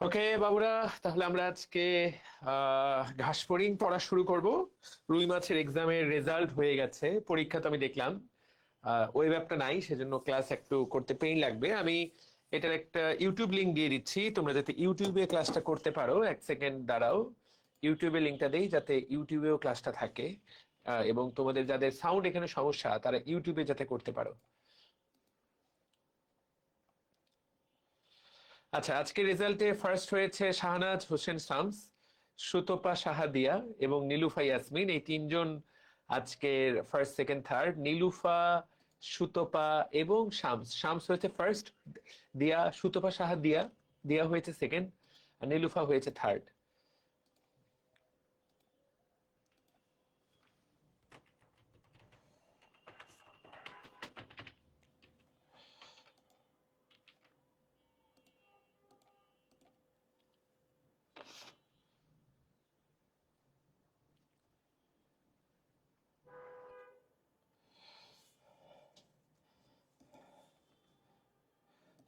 ওকে বাবুরা, তাহলে আমরা আজকে ঘাস ফড়িং পড়া শুরু করব। রুই মাছের এক্সামের রেজাল্ট হয়ে গেছে, পরীক্ষা তো আমি দেখলাম। ওয়েব অ্যাপটা নাই, সেজন্য ক্লাস একটু করতে পেইন লাগবে। আমি এটার একটা ইউটিউব লিংক দিয়ে দিচ্ছি, তোমরা যাতে ইউটিউবে ক্লাসটা করতে পারো। এক সেকেন্ড দাঁড়াও, ইউটিউবে লিংকটা দেই যাতে ইউটিউবেও ক্লাসটা থাকে। এবং তোমাদের যাদের সাউন্ড এখানে সমস্যা তারা ইউটিউবে যাতে করতে পারো। আচ্ছা, আজকের রেজাল্টে ফার্স্ট হয়েছে শাহনাজ হোসেন শামস, সুতপা সাহাদিয়া এবং নীলুফা ইয়াসমিন। এই তিনজন আজকের first, second, third. Nilufa, Sutapa এবং শামস। শামস হয়েছে ফার্স্ট, দিয়া সুতপা সাহাদিয়া দিয়া হয়েছে সেকেন্ড, আর নীলুফা হয়েছে থার্ড।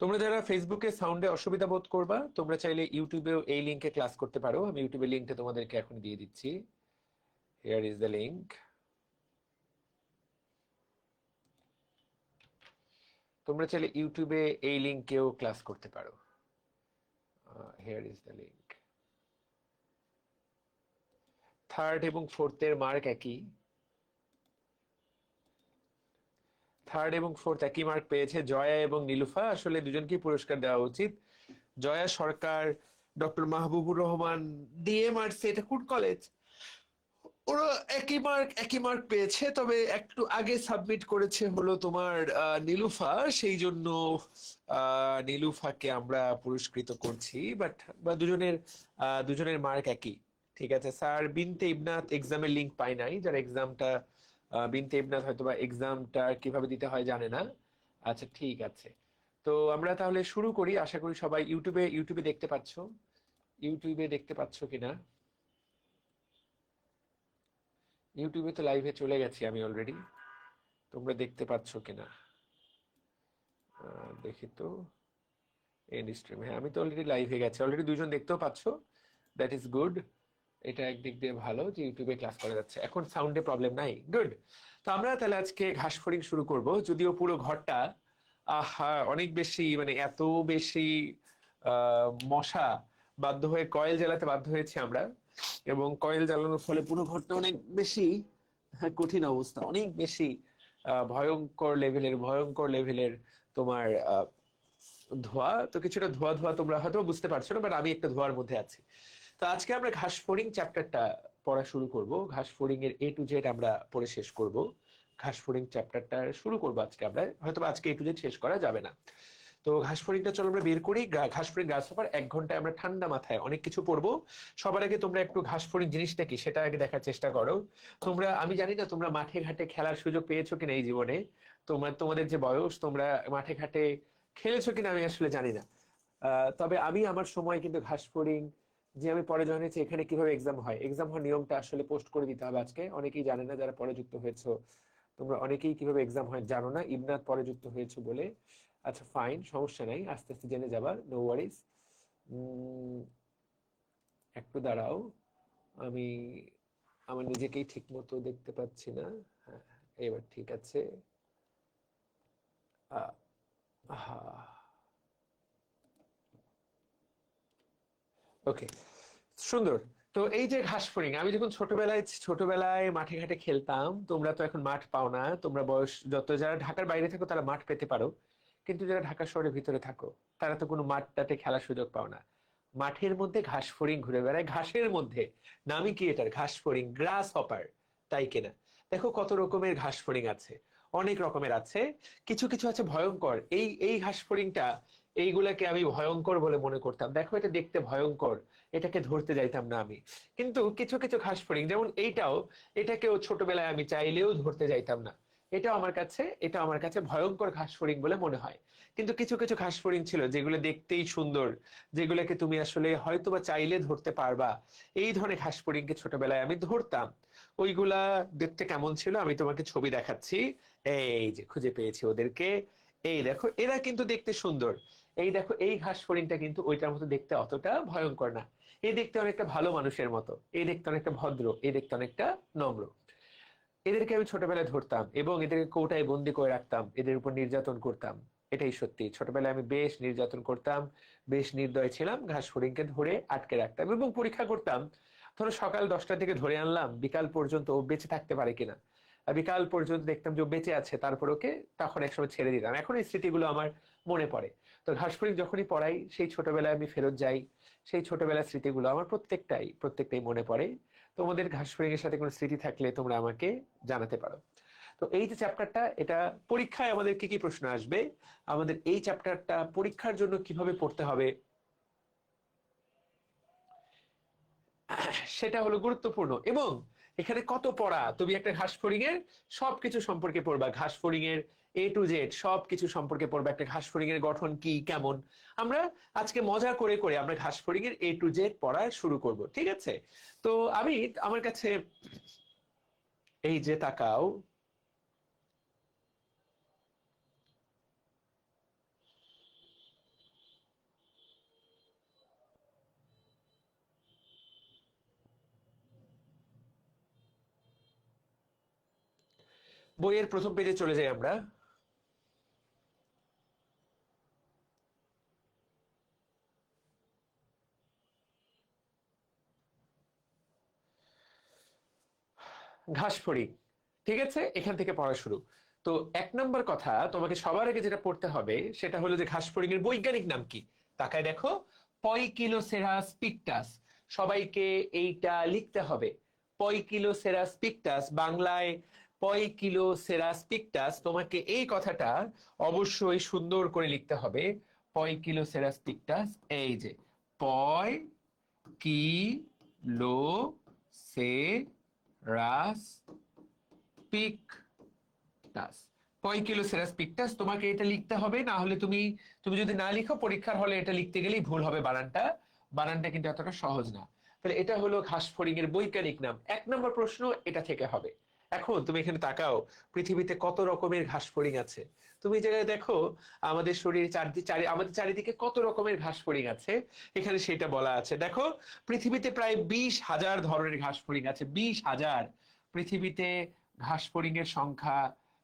তোমরা যারা ফেসবুকে সাউন্ডে অসুবিধা বোধ করবা, তোমরা চাইলে ইউটিউবেও এই লিংকে ক্লাস করতে পারো। আমি ইউটিউবের লিংকটা তোমাদেরকে এখন দিয়ে দিচ্ছি। Here is the link. তোমরা চাইলে ইউটিউবে এই লিংকেও ক্লাস করতে পারো। Here is the link. Third এবং ফোর্থের মার্ক একই। থার্ড এবং ফোর্থ একই মার্ক পেয়েছে জয়া এবং নীলুফা। আসলে দুজনকেই পুরস্কার দেওয়া উচিত। জয়া সরকার, ডক্টর মাহবুবুর রহমান, ডিএমআরসি, এটা কোন কলেজ, ওরা একই মার্ক পেয়েছে। তবে একটু আগে সাবমিট করেছে হলো তোমার নীলুফা, সেই জন্য নীলুফাকে আমরা পুরস্কৃত করছি। বাট দুজনের মার্ক একই। ঠিক আছে স্যার। বিনতে ইবনাথ এক্সামের লিংক পাই নাই, যারা এক্সামটা বিনতে ইবনাথ হয়তো বা এক্সামটা কিভাবে দিতে হয় জানে না। আচ্ছা ঠিক আছে, তো আমরা তাহলে শুরু করি। আশা করি সবাই ইউটিউবে দেখতে পাচ্ছো। ইউটিউবে দেখতে পাচ্ছো কিনা? ইউটিউবে তো লাইভে চলে গেছি আমি অলরেডি। তোমরা দেখতে পাচ্ছ কিনা দেখি তো। এন্ড স্ট্রিম, হ্যাঁ আমি তো অলরেডি লাইভে গেছি। অলরেডি দুজন দেখতেও পাচ্ছ, দ্যাট ইজ গুড। এটা একদিক দিয়ে ভালো যে ইউটিউবে ক্লাস করা যাচ্ছে, এখন সাউন্ডে প্রবলেম নাই। গুড। তো আমরা তাহলে আজকে ঘাস ফড়িং শুরু করব। যদিও পুরো ঘরটা আহা অনেক বেশি, মানে এত বেশি মশা, বাধ্য হয়ে কয়েল জ্বালাতে বাধ্য হয়েছি আমরা। এবং কয়েল জ্বালানোর ফলে পুরো ঘরটা অনেক বেশি কঠিন অবস্থা, অনেক বেশি ভয়ঙ্কর লেভেলের তোমার ধোঁয়া। তো কিছুটা ধোঁয়া ধোঁয়া তোমরা হয়তো বুঝতে পারছো না, বাট আমি একটা ধোঁয়ার মধ্যে আছি। তো আজকে আমরা ঘাস ফড়িং চ্যাপ্টারটা পড়া শুরু করব। ঘাস ফড়িং এর এ টু জেড আমরা পড়ে শেষ করব। ঘাস ফড়িং চ্যাপ্টারটা শুরু করবো আজকে আমরা, হয়তো আজকে এ টু জেড শেষ করা যাবে না। তো ঘাস ফড়িংটা চলো আমরা বের করি। ঘাস ফড়িং গাছ হবার 1 ঘন্টায় আমরা ঠান্ডা মাথায় অনেক কিছু পড়বো। সবার আগে তোমরা একটু ঘাস ফড়িং জিনিসটা কি সেটা আগে দেখার চেষ্টা করো। তোমরা, আমি জানি না তোমরা মাঠে ঘাটে খেলার সুযোগ পেয়েছো কিনা এই জীবনে। তোমাদের যে বয়স, তোমরা মাঠে ঘাটে খেলেছো কিনা আমি আসলে জানি না। তবে আমি আমার সময় কিন্তু ঘাস ফড়িং যে আমি পরে জানিয়েছি এখানে কিভাবে এক্সাম হয়, এক্সাম হওয়ার নিয়মটা আসলে পোস্ট করে দিতে হবে আজকে। অনেকেই জানে না, যারা পরে যুক্ত হয়েছো তোমরা অনেকেই কিভাবে এক্সাম হয় জানো না, ইবনাথ পরে যুক্ত হয়েছে বলে। আচ্ছা ফাইন, সমস্যা নাই, আস্তে আস্তে জেনে যাবা, নো ওয়ারিজ। একটু দাঁড়াও, আমি আমার নিজেকেই ঠিক মতো দেখতে পাচ্ছি না। হ্যাঁ, এবার ঠিক আছে। আহ, আহা, ওকে, সুন্দর। তো এই যে ঘাস ফড়িং, আমি যখন ছোটবেলায় মাঠে ঘাটে খেলতাম, তোমরা তো এখন মাঠ পাও না। তোমরা বয়স যত, যারা ঢাকার বাইরে থাকো তারা মাঠ পেতে পারো, কিন্তু যারা ঢাকা শহরের ভিতরে থাকো তারা তো কোনো মাঠটাতে খেলার সুযোগ পাও না। মাঠের মধ্যে ঘাস ফড়িং ঘুরে বেড়ায়, ঘাসের মধ্যে। নামই কি এটার, ঘাস ফড়িং, গ্রাস হপার, তাই কিনা? দেখো কত রকমের ঘাস ফড়িং আছে, অনেক রকমের আছে। কিছু কিছু আছে ভয়ঙ্কর। এই এই ঘাস ফড়িংটা, এইগুলাকে আমি ভয়ঙ্কর বলে মনে করতাম। দেখো এটা দেখতে ভয়ঙ্কর, এটাকে ধরতে যাইতাম না আমি। কিন্তু কিছু কিছু ঘাস ফড়িং যেমন এইটাও, এটাকেও ছোটবেলায় আমি চাইলেও ধরতে যাইতাম না। এটা আমার কাছে ভয়ঙ্কর ঘাস ফড়িং বলে মনে হয়। কিন্তু কিছু কিছু ঘাস ফড়িং ছিল যেগুলো দেখতেই সুন্দর, যেগুলোকে তুমি আসলে হয়তোবা চাইলে ধরতে পারবা। এই ধরনের ঘাস ফড়িংকে ছোটবেলায় আমি ধরতাম। ওইগুলা দেখতে কেমন ছিল আমি তোমাকে ছবি দেখাচ্ছি। এই যে খুঁজে পেয়েছি ওদেরকে। এই দেখো, এরা কিন্তু দেখতে সুন্দর। এই দেখো এই ঘাস ফড়িংটা কিন্তু ওইটার মতো দেখতে অতটা ভয়ঙ্কর না। এই দেখতে অনেকটা ভালো মানুষের মতো, এই দেখতে অনেকটা ভদ্র, এই দেখতে অনেকটা নম্র। এদেরকে আমি ছোটবেলায় ধরতাম এবং এদেরকে কৌটায় বন্দি করে রাখতাম, এদের উপর নির্যাতন করতাম। এটাই সত্যি, ছোটবেলায় আমি বেশ নির্যাতন করতাম, বেশ নির্দয় ছিলাম, ঘাস ফড়িংকে ধরে আটকে রাখতাম এবং পরীক্ষা করতাম। ধরো সকাল 10টার দিকে ধরে আনলাম, বিকাল পর্যন্ত ও বেঁচে থাকতে পারে কিনা। আর বিকাল পর্যন্ত দেখতাম যে ও বেঁচে আছে, তারপর ওকে তখন একসময় ছেড়ে দিতাম। এখন এই স্মৃতিগুলো আমার মনে পড়ে। তো ঘাস ফড়িং যখনই পড়াই, সেই ছোটবেলায় আমি ফেরত যাই, সেই ছোটবেলার স্মৃতিগুলো আমার প্রত্যেকটাই মনে পড়ে। তোমাদের ঘাস ফড়িং এর সাথে কোনো স্মৃতি থাকলে তোমরা আমাকে জানাতে পারো। তো এই যে চ্যাপ্টারটা, এটা পরীক্ষায় আমাদের কি কি প্রশ্ন আসবে, আমাদের এই চ্যাপ্টারটা পরীক্ষার জন্য কিভাবে পড়তে হবে, সেটা হলো গুরুত্বপূর্ণ। এবং এখানে কত পড়া, তুমি একটা ঘাস ফড়িং এর সবকিছু সম্পর্কে পড়বা, ঘাস ফড়িং এর A to Z সবকিছু সম্পর্কে পড়বা, একটা ঘাস ফড়িং এর গঠন কি কেমন। আমরা আজকে মজা করে করে আমরা ঘাস ফড়িং এর A to Z পড়া শুরু করব, ঠিক আছে? তো আমি, আমার কাছে এই যে তাকাও, বইয়ের প্রথম পেজে চলে যাই আমরা। ঘাস ফড়িং, ঠিক আছে, এখান থেকে পড়া শুরু। তো 1 নম্বর কথা তোমাকে সবার আগে যেটা পড়তে হবে সেটা হলো যে ঘাস ফড়িং এর বৈজ্ঞানিক নাম কি। তাকায় দেখো, পয়কিলোসেরাস পিকটাস। সবাইকে এইটা লিখতে হবে, পয়কিলোসেরাস পিকটাস, বাংলায় পয়কিলোসেরাস পিকটাস। তোমাকে এই কথাটা অবশ্যই সুন্দর করে লিখতে হবে, পয়কিলোসেরাস পিকটাস। এই যে পয় কি লো সে রাস পিকটাস, পয়কিলোসেরাস পিকটাস। তোমাকে এটা লিখতে হবে, না হলে তুমি, তুমি যদি না লিখো পরীক্ষার হলে এটা লিখতে গেলেই ভুল হবে, বানানটা, বানানটা কিন্তু এতটা সহজ না। তাহলে এটা হলো ঘাস ফড়িং এর বৈজ্ঞানিক নাম। 1 নম্বর প্রশ্ন এটা থেকে হবে। এখন তুমি এখানে তাকাও, পৃথিবীতে কত রকমের ঘাস ফড়িং আছে। তুমি এই জায়গায় দেখো, আমাদের শরীরে আমাদের চারিদিকে কত রকমের ঘাস ফড়িং আছে, এখানে সেটা বলা আছে। দেখো, পৃথিবীতে প্রায় 20,000 ধরনের ঘাস ফড়িং আছে, 20,000। পৃথিবীতে ঘাস ফড়িং এর সংখ্যা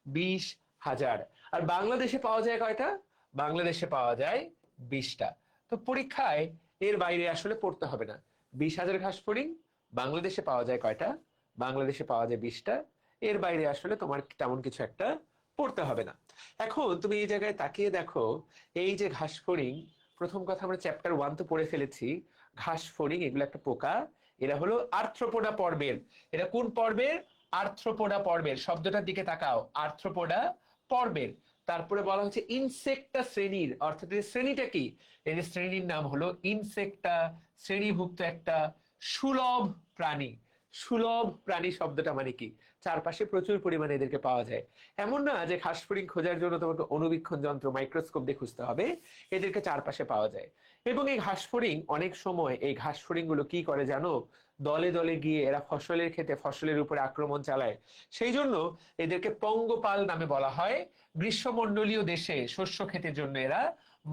20,000। আর বাংলাদেশে পাওয়া যায় কয়টা? বাংলাদেশে পাওয়া যায় 20টা। তো পরীক্ষায় এর বাইরে আসলে পড়তে হবে না। 20,000 ঘাস ফড়িং, বাংলাদেশে পাওয়া যায় কয়টা? বাংলাদেশে পাওয়া যায় 20টা। এর বাইরে আসলে তোমার তেমন কিছু একটা পড়তে হবে না। এখন তুমি এই জায়গায় তাকিয়ে দেখো, এই যে ঘাস ফড়িং, প্রথম কথা আমরা চ্যাপ্টার 1 তো পড়ে ফেলেছি। ঘাস ফড়িং এগুলো একটা পোকা, এরা হলো আর্থ্রোপোডা পর্বের। এরা কোন পর্বের? আর্থ্রোপোডা পর্বের। শব্দটার দিকে তাকাও, আর্থ্রোপোডা পর্বের। তারপরে বলা হচ্ছে ইনসেক্টা শ্রেণীর, অর্থাৎ এই শ্রেণীটা কি? এই শ্রেণীর নাম হলো ইনসেক্টা, শ্রেণীভুক্ত একটা সুলভ প্রাণী। সুলভ প্রাণী শব্দটা মানে কি? চারপাশে প্রচুর পরিমাণে এদেরকে পাওয়া যায়। এমন না যে ঘাস ফড়িং খোঁজার জন্য তোমাকে অনুবীক্ষণ যন্ত্র, মাইক্রোস্কোপ দিয়ে খুঁজতে হবে, এদেরকে চারপাশে পাওয়া যায়। এবং এই ঘাস ফড়িং অনেক সময়, এই ঘাস ফড়িং গুলো কি করে জানো? দলে দলে গিয়ে এরা ফসলের ক্ষেতে ফসলের উপরে আক্রমণ চালায়। সেই জন্য এদেরকে পঙ্গপাল নামে বলা হয়। গ্রীষ্মমণ্ডলীয় দেশে শস্য ক্ষেতের জন্য এরা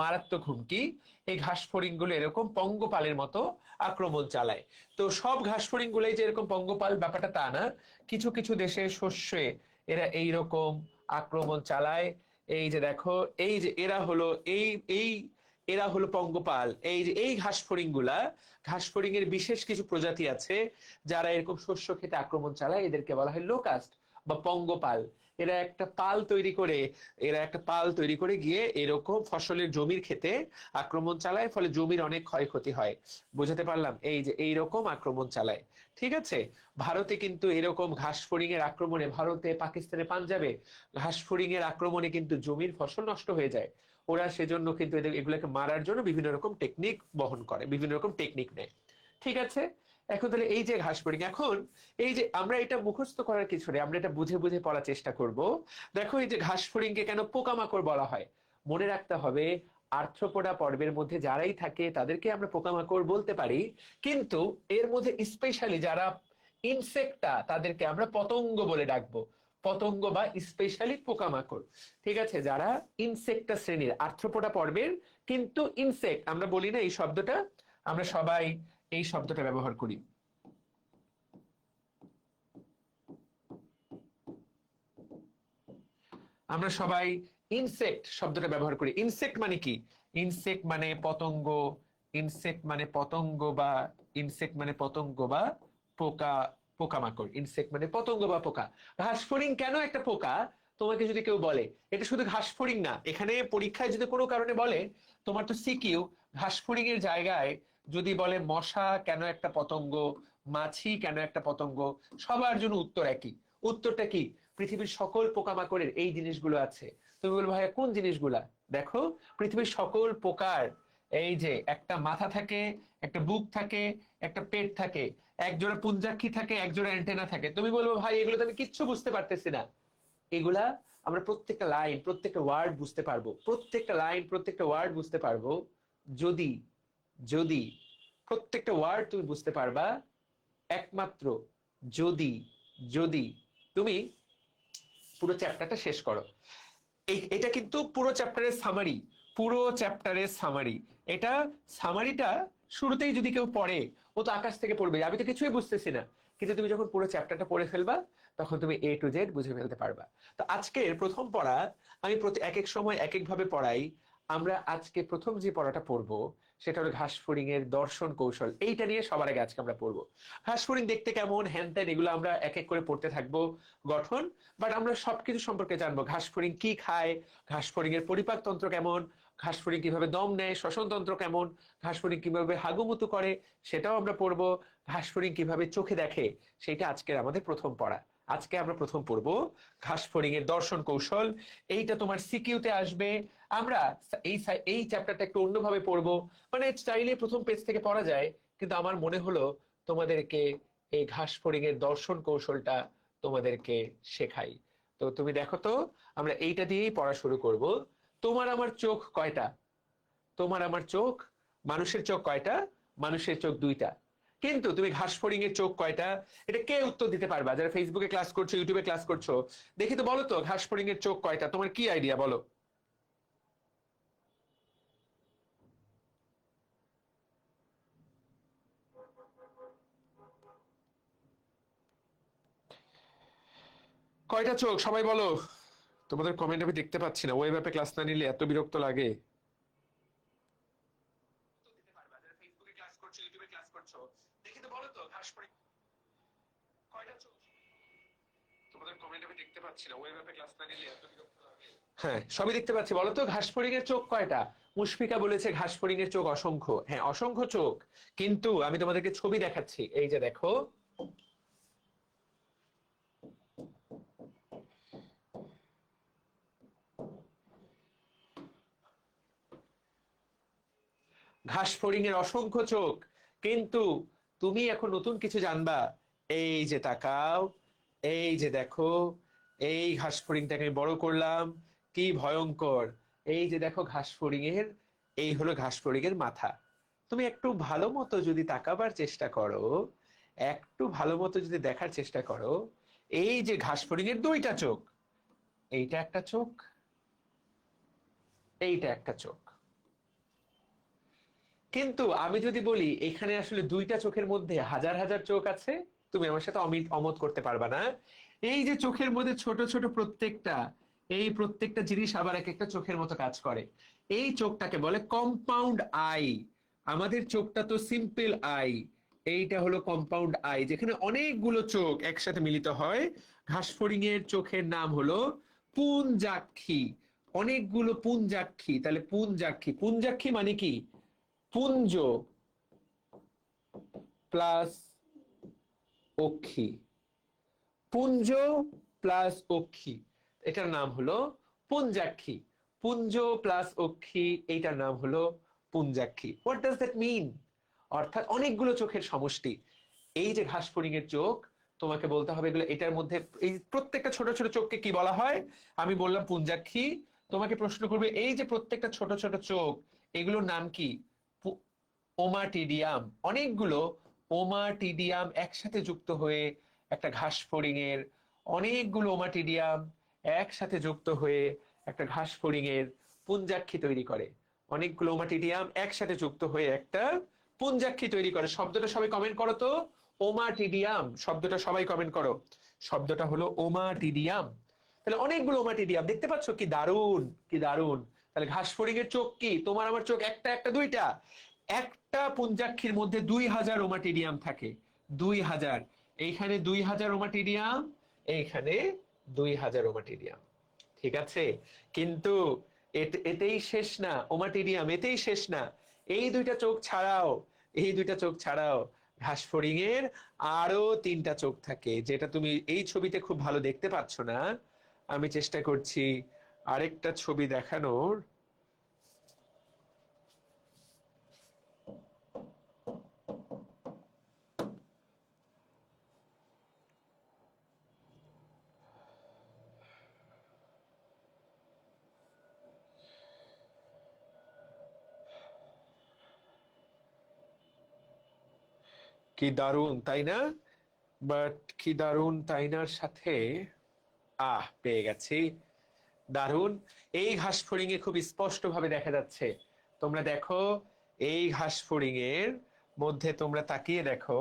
মারাত্মক হুমকি। এই ঘাস ফড়িং গুলো এরকম পঙ্গপালের মতো আক্রমণ চালায়। তো সব ঘাস ফড়িং গুলোই যে এরকম পঙ্গপাল ব্যাপারটা তা না, কিছু কিছু দেশে শস্যে এরা এইরকম আক্রমণ চালায়। এই যে দেখো, এই যে এরা হলো এই এই এরা হলো পঙ্গপাল। এই যে এই ঘাস ফড়িং গুলা, ঘাস ফড়িং এর বিশেষ কিছু প্রজাতি আছে যারা এরকম শস্য খেতে আক্রমণ চালায়, এদেরকে বলা হয় লোকাস্ট বা পঙ্গপাল। এরা একটা পাল তৈরি করে, এরা একটা পাল তৈরি করে গিয়ে এরকম ফসলের জমির ক্ষেতে আক্রমণ চালায়, ফলে জমির অনেক ক্ষয়ক্ষতি হয়। বুঝাতে পারলাম? এই যে এইরকম আক্রমণ চালায়, ঠিক আছে? ভারতে কিন্তু এরকম ঘাস ফড়িং এর আক্রমণে, ভারতে, পাকিস্তানে, পাঞ্জাবে ঘাস ফড়িং এর আক্রমণে কিন্তু জমির ফসল নষ্ট হয়ে যায়। ওরা সেজন্য কিন্তু এদের এগুলোকে মারার জন্য বিভিন্ন রকম টেকনিক বহন করে, বিভিন্ন রকম টেকনিক নেয়, ঠিক আছে? এখন তাহলে এই যে ঘাস ফড়িং, এখন এই যে আমরা এটা মুখস্থ করার কিছু নেই, আমরা এটা বুঝে বুঝে পড়ার চেষ্টা করব। দেখো, এই যে ঘাস ফড়িংকে কেন পোকামাকড় বলা হয়, মনে রাখতে হবে, আর্থ্রোপোডা পর্বের মধ্যে যারাই থাকে তাদেরকে আমরা পোকামাকড় বলতে পারি, কিন্তু এর মধ্যে স্পেশালি যারা ইনসেক্টা তাদেরকে আমরা পতঙ্গ বলে ডাকবো। পতঙ্গ বা স্পেশালি পোকামাকড়। ঠিক আছে, যারা ইনসেক্টা শ্রেণীর আর্থ্রোপোডা পর্বের, কিন্তু ইনসেক্ট আমরা বলি না এই শব্দটা, আমরা সবাই এই শব্দটা ব্যবহার করি। আমরা সবাই ইনসেক্ট শব্দটা ব্যবহার করি। ইনসেক্ট মানে কি? ইনসেক্ট মানে পতঙ্গ, ইনসেক্ট মানে পতঙ্গ বা ইনসেক্ট মানে পতঙ্গ বা পোকা, পোকামাকড়। ইনসেক্ট মানে পতঙ্গ বা পোকা। ঘাসফড়িং কেন একটা পোকা তোমাকে যদি কেউ বলে, এটা শুধু ঘাসফড়িং না, এখানে পরীক্ষায় যদি কোনো কারণে বলে, তোমার তো সিকিউ ঘাসফড়িং এর জায়গায় যদি বলে মশা কেন একটা পতঙ্গ, মাছি কেন একটা পতঙ্গ, সবার জন্য উত্তর একই। উত্তরটা কি? পৃথিবীর সকল পোকামাকড়ের এই জিনিসগুলো আছে। তুমি বলবো ভাইয়া কোন জিনিসগুলা? দেখো, পৃথিবীর সকল পোকার এই যে একটা মাথা থাকে, একটা বুক থাকে, একটা পেট থাকে, একজোড়া পুঞ্জাক্ষী থাকে, একজোড়া অ্যান্টেনা থাকে। তুমি বলবো ভাই এগুলো তো আমি কিচ্ছু বুঝতে পারতেছি না। এগুলা আমরা প্রত্যেকটা লাইন, প্রত্যেকটা ওয়ার্ড বুঝতে পারবো, প্রত্যেকটা লাইন, প্রত্যেকটা ওয়ার্ড বুঝতে পারবো যদি, যদি প্রত্যেকটা ওয়ার্ড তুমি বুঝতে পারবা একমাত্র যদি, যদি তুমি পুরো চ্যাপ্টারটা শেষ করো। এটা কিন্তু পুরো চ্যাপ্টারের সামারি, পুরো চ্যাপ্টারের সামারি। এটা সামারিটা শুরুতেই যদি কেউ পড়ে, ও তো আকাশ থেকে পড়বে, আমি তো কিছুই বুঝতেছি না। কিন্তু তুমি যখন পুরো চ্যাপ্টারটা পড়ে ফেলবা, তখন তুমি এ টু জেড বুঝে ফেলতে পারবা। তো আজকের প্রথম পড়া, আমি প্রতি এক এক সময় এক এক ভাবে পড়াই। আমরা আজকে প্রথম যে পড়াটা পড়বো সেটা হলো ঘাসফড়িং এর দর্শন কৌশল। এইটা নিয়ে সবার আগে আজকে আমরা পড়বো। ঘাসফড়িং দেখতে কেমন, হ্যান ত্যান, এগুলো আমরা এক এক করে পড়তে থাকবো, গঠন। বাট আমরা সবকিছু সম্পর্কে জানবো। ঘাসফড়িং কি খায়, ঘাসফড়িং এর পরিপাকতন্ত্র কেমন, ঘাসফড়িং কিভাবে দম নেয়, শ্বসনতন্ত্র কেমন, ঘাসফড়িং কিভাবে হাগুমুতু করে সেটাও আমরা পড়বো, ঘাসফড়িং কিভাবে চোখে দেখে সেটা আজকের আমাদের প্রথম পড়া। আজকে আমরা প্রথম পড়বো ঘাসফড়িং এর দর্শন কৌশল। এইটা তোমার সিকিউতে আসবে। আমরা এই এই চ্যাপ্টারটা একটু অন্যভাবে পড়বো, মানে চাইলে প্রথম পেজ থেকে পড়া যায়, কিন্তু আমার মনে হলো তোমাদেরকে এই ঘাসফড়িং এর দর্শন কৌশলটা তোমাদেরকে শেখাই। তো তুমি দেখো তো, আমরা এইটা দিয়েই পড়া শুরু করব। তোমার আমার চোখ কয়টা? তোমার আমার চোখ, মানুষের চোখ কয়টা? মানুষের চোখ দুইটা। কিন্তু তুমি ঘাসফড়িং এর চোখ কয়টা? এটা কে উত্তর দিতে পারবা? যারা ফেসবুকে ক্লাস করছো, ইউটিউবে ক্লাস করছো, দেখি তো, বলো তো ঘাসফড়িং এর চোখ কয়টা? তোমার কি আইডিয়া, বলো। কয়টা চোখ সবাই বলো। তোমাদের কমেন্ট আমি দেখতে পাচ্ছি না, ওয়েব অ্যাপে ক্লাস না নিলে এত বিরক্ত লাগে। দেখি তো, বলো তো ঘাসফড়িং কয়টা চোখ? তোমাদের কমেন্ট আমি দেখতে পাচ্ছি না, ওয়েব অ্যাপে ক্লাস না নিলে এত বিরক্ত লাগে। হ্যাঁ, সবই দেখতে পাচ্ছি, বলো তো ঘাসফড়িং এর চোখ কয়টা? মুশফিকা বলেছে ঘাসফড়িং এর চোখ অসংখ্য। হ্যাঁ, অসংখ্য চোখ, কিন্তু আমি তোমাদেরকে ছবি দেখাচ্ছি, এই যে দেখো। ঘাসফড়িং এর অসংখ্য চোখ, কিন্তু তুমি এখন নতুন কিছু জানবা। এই যে তাকাও, এই যে দেখো, এই ঘাসফড়িংটাকে আমি বড় করলাম, কি ভয়ঙ্কর। এই যে দেখো ঘাসফড়িং এর, এই হলো ঘাসফড়িং এর মাথা। তুমি একটু ভালো মতো যদি তাকাবার চেষ্টা করো, একটু ভালো মতো যদি দেখার চেষ্টা করো, এই যে ঘাসফড়িং এর দুইটা চোখ, এইটা একটা চোখ, এইটা একটা চোখ। কিন্তু আমি যদি বলি এখানে আসলে দুইটা চোখের মধ্যে হাজার হাজার চোখ আছে, তুমি আমার সাথে অমত করতে পারবা না। এই যে চোখের মধ্যে ছোট ছোট প্রত্যেকটা, এই প্রত্যেকটা জিনিস আবার এক একটা চোখের মতো কাজ করে। এই চোখটাকে বলে কম্পাউন্ড আই। আমাদের চোখটা তো সিম্পল আই, এইটা হলো কম্পাউন্ড আই, যেখানে অনেকগুলো চোখ একসাথে মিলিত হয়। ঘাসফড়িং এর চোখের নাম হলো পুঞ্জাক্ষী। অনেকগুলো পুঞ্জাক্ষী, তাহলে পুঞ্জাক্ষী, পুঞ্জাক্ষী মানে কি? পুঞ্জ প্লাস অক্ষী, পুঞ্জ প্লাস অক্ষী, এটার নাম হলো পুঞ্জাক্ষী। পুঞ্জ প্লাস অক্ষী, এইটার নাম হলো পুঞ্জাক্ষী। What does that mean? অর্থাৎ অনেকগুলো চোখের সমষ্টি। এই যে ঘাসফড়িং এর চোখ, তোমাকে বলতে হবে এগুলো, এটার মধ্যে এই প্রত্যেকটা ছোট ছোট চোখকে কি বলা হয়? আমি বললাম পুঞ্জাক্ষী। তোমাকে প্রশ্ন করবে এই যে প্রত্যেকটা ছোট ছোট চোখ, এগুলোর নাম কি? ওমাটিডিয়াম। অনেকগুলো ওমাটিডিয়াম একসাথে যুক্ত হয়ে একটা ঘাসফড়িং এর অনেকগুলো ওমাটিডিয়াম একসাথে যুক্ত হয়ে একটা ঘাস ফড়িং এর পুঞ্জাক্ষী তৈরি করে। অনেকগুলো ওমাটিডিয়াম একসাথে যুক্ত হয়ে একটা পুঞ্জাক্ষী তৈরি করে। শব্দটা সবাই কমেন্ট করো তো, ওমাটিডিয়াম। শব্দটা সবাই কমেন্ট করো, শব্দটা হলো ওমাটিডিয়াম। তাহলে অনেকগুলো ওমাটিডিয়াম দেখতে পাচ্ছ, কি দারুণ, কি দারুণ। তাহলে ঘাস ফড়িং এর চোখ কি, তোমার আমার চোখ একটা একটা দুইটা, একটা পুঞ্জাক্ষীর মধ্যে 2000 ওমাটিডিয়াম থাকে। 2000, এইখানে 2000 ওমাটিডিয়াম, এইখানে 2000 ওমাটিডিয়াম। ঠিক আছে, কিন্তু এতেই শেষ না, ওমাটিডিয়াম এতেই শেষ না। এই দুইটা চোখ ছাড়াও, এই দুইটা চোখ ছাড়াও ঘাস ফড়িং এর আরো 3টা চোখ থাকে, যেটা তুমি এই ছবিতে খুব ভালো দেখতে পাচ্ছ না। আমি চেষ্টা করছি আরেকটা ছবি দেখানোর। কি দারুণ তাই না? বাট কি দারুণ তাই নার সাথে, পেয়ে গেছি, দারুণ। এই ঘাস ফড়িং এ খুব স্পষ্ট ভাবে দেখা যাচ্ছে। তোমরা দেখো, এই ঘাস ফড়িং এর মধ্যে তোমরা তাকিয়ে দেখো,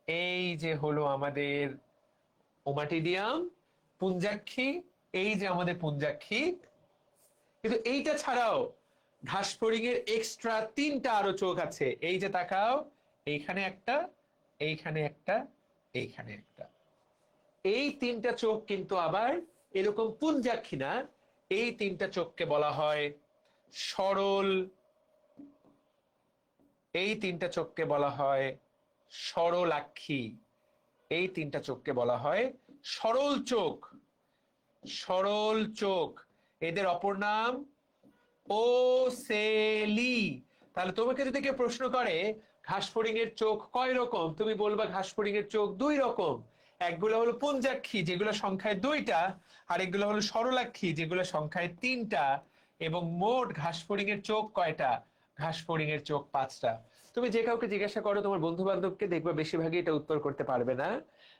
এই যে হলো আমাদের ওমাটিডিয়াম, পুঞ্জাক্ষী, এই যে আমাদের পুঞ্জাক্ষী। কিন্তু এইটা ছাড়াও ঘাস ফড়িং এর এক্সট্রা 3টা আরো চোখ আছে। এই যে তাকাও, এইখানে একটা, এইখানে একটা, এইখানে একটা। এই 3টা চোখ কিন্তু আবার এরকম পুঞ্জাক্ষী না। এই 3টা চোখকে বলা হয় সরল, এই 3টা চোখকে বলা হয় সরলাক্ষী। এই 3টা চোখকে বলা হয় সরল চোখ, সরল চোখ। এদের অপর নাম ওসেলি। তাহলে তোমাকে যদি কেউ প্রশ্ন করে ঘাস ফড়িং এর চোখ কয় রকম, তুমি বলবা ঘাস ফড়িং এর চোখ 2 রকম। একগুলো হলো পুঞ্জাক্ষী, যেগুলো সংখ্যায় 2টা, আর এগুলো হলো সরলাক্ষী, যেগুলো সংখ্যায় 3টা। এবং মোট ঘাস ফড়িং এর চোখ কয়টা? ঘাস ফড়িং এর চোখ 5টা। তুমি যে কাউকে জিজ্ঞাসা করো, তোমার বন্ধু বান্ধবকে, দেখবা বেশিরভাগই এটা উত্তর করতে পারবে না।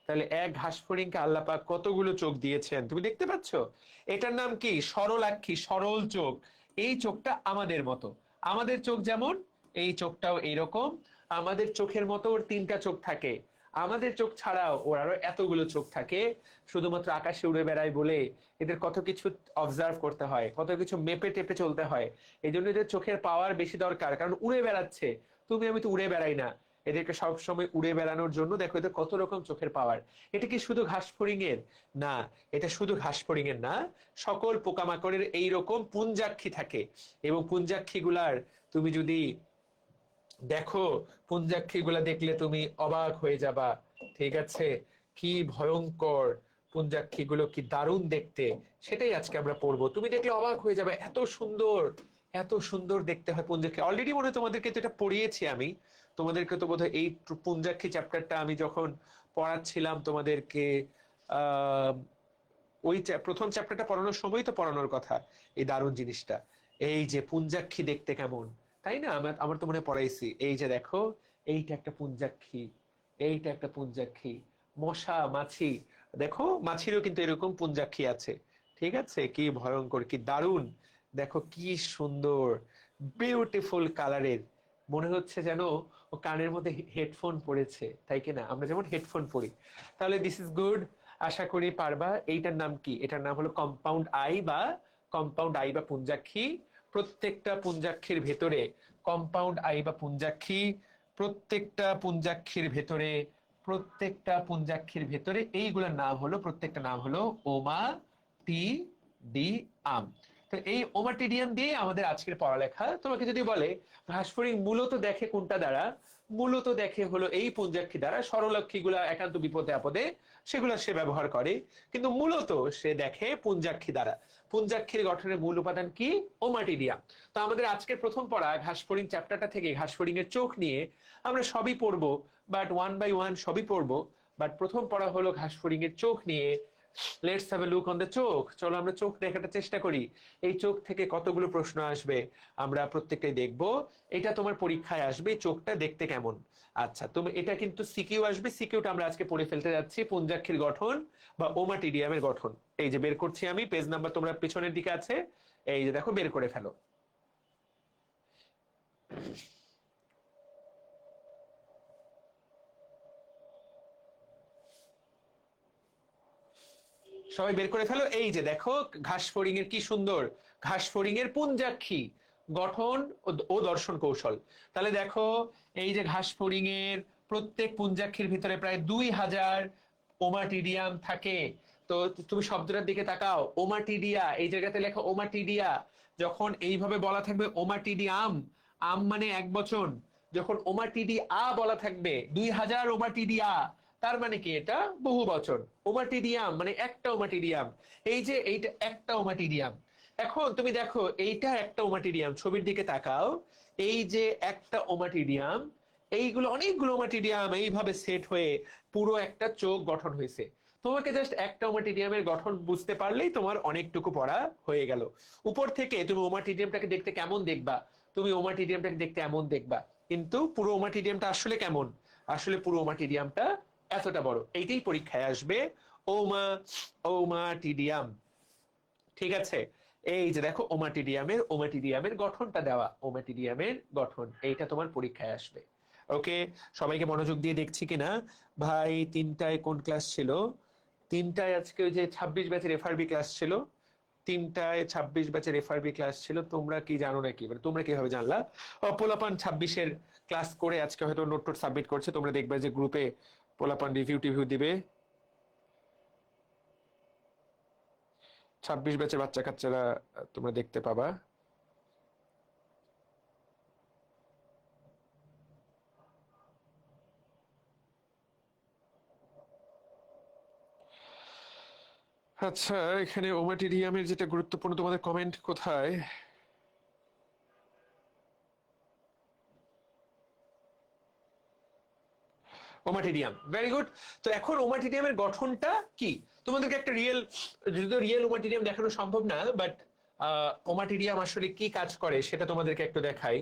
তাহলে এক ঘাস ফড়িংকে আল্লাহ পাক কতগুলো চোখ দিয়েছেন তুমি দেখতে পাচ্ছ। এটার নাম কি? সরলাক্ষী, সরল চোখ। এই চোখটা আমাদের মতো, আমাদের চোখ যেমন, এই চোখটাও এইরকম। আমাদের চোখের মতো ওর 3টা চোখ থাকে। আমাদের চোখ ছাড়াও ওর আরো এতগুলো চোখ থাকে। শুধুমাত্র আকাশে উড়ে বেড়ায় বলে এদের কত কিছু অবজার্ভ করতে হয়, কত কিছু মেপে টেপে চলতে হয়। এই জন্য এদের চোখের পাওয়ার বেশি দরকার, কারণ উড়ে বেড়াচ্ছে। তুমি আমি তো উড়ে বেড়াই না, এদেরকে সবসময় উড়ে বেড়ানোর জন্য দেখো এদের কত রকম চোখের পাওয়ার। এটা কি শুধু ঘাস ফড়িং এর? না, এটা শুধু ঘাস ফড়িং এর না, সকল পোকামাকড়ের এইরকম পুঞ্জাক্ষী থাকে। এবং পুঞ্জাক্ষী গুলার তুমি যদি দেখো, পুঞ্জাক্ষী গুলা দেখলে তুমি অবাক হয়ে যাবা। ঠিক আছে, কি ভয়ঙ্কর পুঞ্জাক্ষী গুলো, কি দারুণ দেখতে, সেটাই আজকে আমরা পড়বো। তুমি দেখলে অবাক হয়ে যাবে, এত সুন্দর, এত সুন্দর দেখতে হয় পুঞ্জাক্ষী। অলরেডি মনে হয় তোমাদেরকে তো এটা পড়িয়েছি আমি। তোমাদেরকে তো বোধহয় এই পুঞ্জাক্ষী চ্যাপ্টারটা আমি যখন পড়াচ্ছিলাম তোমাদেরকে, আহ ওই প্রথম চ্যাপ্টারটা পড়ানোর সময় তো পড়ানোর কথা এই দারুণ জিনিসটা। এই যে পুঞ্জাক্ষী দেখতে কেমন, তাই না? আমার আমার তো মনে হয় পড়াইছি। এই যে দেখো, এইটা একটা পুঞ্জাক্ষী, এইটা একটা পুঞ্জাক্ষী। মশা, মাছি, দেখো মাছিরও কিন্তু এরকম পুঞ্জাক্ষী আছে। ঠিক আছে, কি ভয়ঙ্কর, কি দারুণ। দেখো কি সুন্দর, বিউটিফুল কালারের। মনে হচ্ছে যেন ও কানের মধ্যে হেডফোন পড়েছে, তাই কিনা? আমরা যেমন হেডফোন পরি। তাহলে দিস ইজ গুড, আশা করি পারবা। এইটার নাম কি? এটার নাম হলো কম্পাউন্ড আই বা কম্পাউন্ড আই বা পুঞ্জাক্ষী। প্রত্যেকটা পুঞ্জাক্ষীর ভেতরে কম্পাউন্ড আই বা পুঞ্জাক্ষী, প্রত্যেকটা পুঞ্জাক্ষীর ভেতরে, প্রত্যেকটা পুঞ্জাক্ষীর ভেতরে এইগুলোর নাম হলো, প্রত্যেকটা নাম হলো ওমা টি ডি আম। তো এই ওমাটিডিয়াম দিয়ে আমাদের আজকের পড়ালেখা। তোমাকে যদি বলে ঘাস ফড়িং মূলত দেখে কোনটা দ্বারা, মূলত দেখে হলো এই পুঞ্জাক্ষী দ্বারা। সরলাক্ষী গুলা একান্ত বিপদে আপদে সেগুলো সে ব্যবহার করে, কিন্তু মূলত সে দেখে পুঞ্জাক্ষী দ্বারা। পুঞ্জাক্ষীর গঠনের মূল উপাদান কি? ওমাটিডিয়াম। তো আমাদের আজকের প্রথম পড়া ঘাস ফড়িং চ্যাপ্টারটা থেকে ঘাস ফড়িং এর চোখ নিয়ে আমরা সবই পড়বো, বাট ওয়ান বাই ওয়ান সবই পড়বো। বাট প্রথম পড়া হলো ঘাস ফড়িং এর চোখ নিয়ে। Let's have a look on the চোখ। চলো আমরা চোখ দেখাটা চেষ্টা করি। এই চোখ থেকে কতগুলো প্রশ্ন আসবে আমরা প্রত্যেকটাই দেখব। এটা তোমার পরীক্ষায় আসবে, চোখটা দেখতে কেমন। আচ্ছা, তুমি এটা কিন্তু সিকিউ আসবে। সিকিউটা আমরা আজকে পড়ে ফেলতে যাচ্ছি। পুঞ্জাক্ষীর গঠন বা ওমাটিডিয়ামের গঠন, এই যে বের করছি আমি, পেজ নাম্বার তোমরা পিছনের দিকে আছে, এই যে দেখো বের করে ফেলো। সবাই বের করে ফেলো। এই যে দেখো ঘাস ফড়িং এর কি সুন্দর, ঘাস ফড়িং এর পুঞ্জাক্ষী গঠন ও দর্শন কৌশল। তাহলে দেখো এই যে ঘাস ফড়িং এর প্রত্যেক পুঞ্জাক্ষীর ভিতরে প্রায় 2000 ওমাটিডিয়াম থাকে। তো তুমি শব্দটার দিকে তাকাও, ওমাটিডিয়া, এই জায়গাতে লেখো ওমাটিডিয়া। যখন এইভাবে বলা থাকবে ওমাটিডিয়াম, আম মানে এক বচন, যখন ওমাটিডিয়া বলা থাকবে 2000 ওমাটিডিয়া, তার মানে কি এটা বহু বচন। ওমাটিডিয়াম মানে একটা ওমাটিডিয়াম। এই যে এইটা একটা ওমাটিডিয়াম। এখন তুমি দেখো এইটা একটা ওমাটিডিয়াম, ছবির দিকে তাকাও, এই যে একটা ওমাটিডিয়াম, এইগুলো অনেকগুলো ওমাটিডিয়াম এইভাবে সেট হয়ে পুরো একটা চোখ গঠন হয়েছে। তোমাকে জাস্ট একটা ওমাটিডিয়ামের গঠন বুঝতে পারলেই তোমার অনেকটুকু পড়া হয়ে গেল। উপর থেকে তুমি ওমাটিডিয়ামটাকে দেখতে কেমন দেখবা, তুমি ওমাটিডিয়ামটাকে দেখতে এমন দেখবা, কিন্তু পুরো ওমাটিডিয়ামটা আসলে কেমন, আসলে পুরো ওমাটিডিয়ামটা এতটা বড়। এইটাই পরীক্ষায় আসবে, ওমা ওমাটিডিয়াম। ঠিক আছে, এই যে দেখো ওমাটিডিয়ামের গঠনটা দেওয়া, ওমাটিডিয়ামের গঠন, এইটা তোমার পরীক্ষায় আসবে। ওকে, সবাইকে মনোযোগ দিয়ে দেখছি কিনা। ভাই 3টায় কোন ক্লাস ছিল? 3টায় আজকে ওই যে 26 ব্যাচের এফআরবি ক্লাস ছিল। 3টায় 26 ব্যাচের এফআরবি ক্লাস ছিল। তোমরা কি জানো নাকি, মানে তোমরা কিভাবে জানলা? পোলাপান 26-এর ক্লাস করে আজকে হয়তো নোট টোট সাবমিট করছে, তোমরা দেখবে যে গ্রুপে পোলাপান রিভিউ টিভিউ দিবে। 26 ব্যাচের বাচ্চা কাচ্চারা তোমরা দেখতে পাবা। আচ্ছা, এখানে ওমাটিডিয়ামের যেটা গুরুত্বপূর্ণ, তোমাদের কমেন্ট কোথায়? Ommatidium, very good. তো এখন ওমাটিডিয়ামের গঠনটা কি, তোমাদেরকে একটা রিয়েল, যদিও রিয়েল ওমাটিডিয়াম দেখানো সম্ভব না, বাট ওমাটিডিয়াম আসলে কি কাজ করে সেটা তোমাদেরকে একটু দেখাই।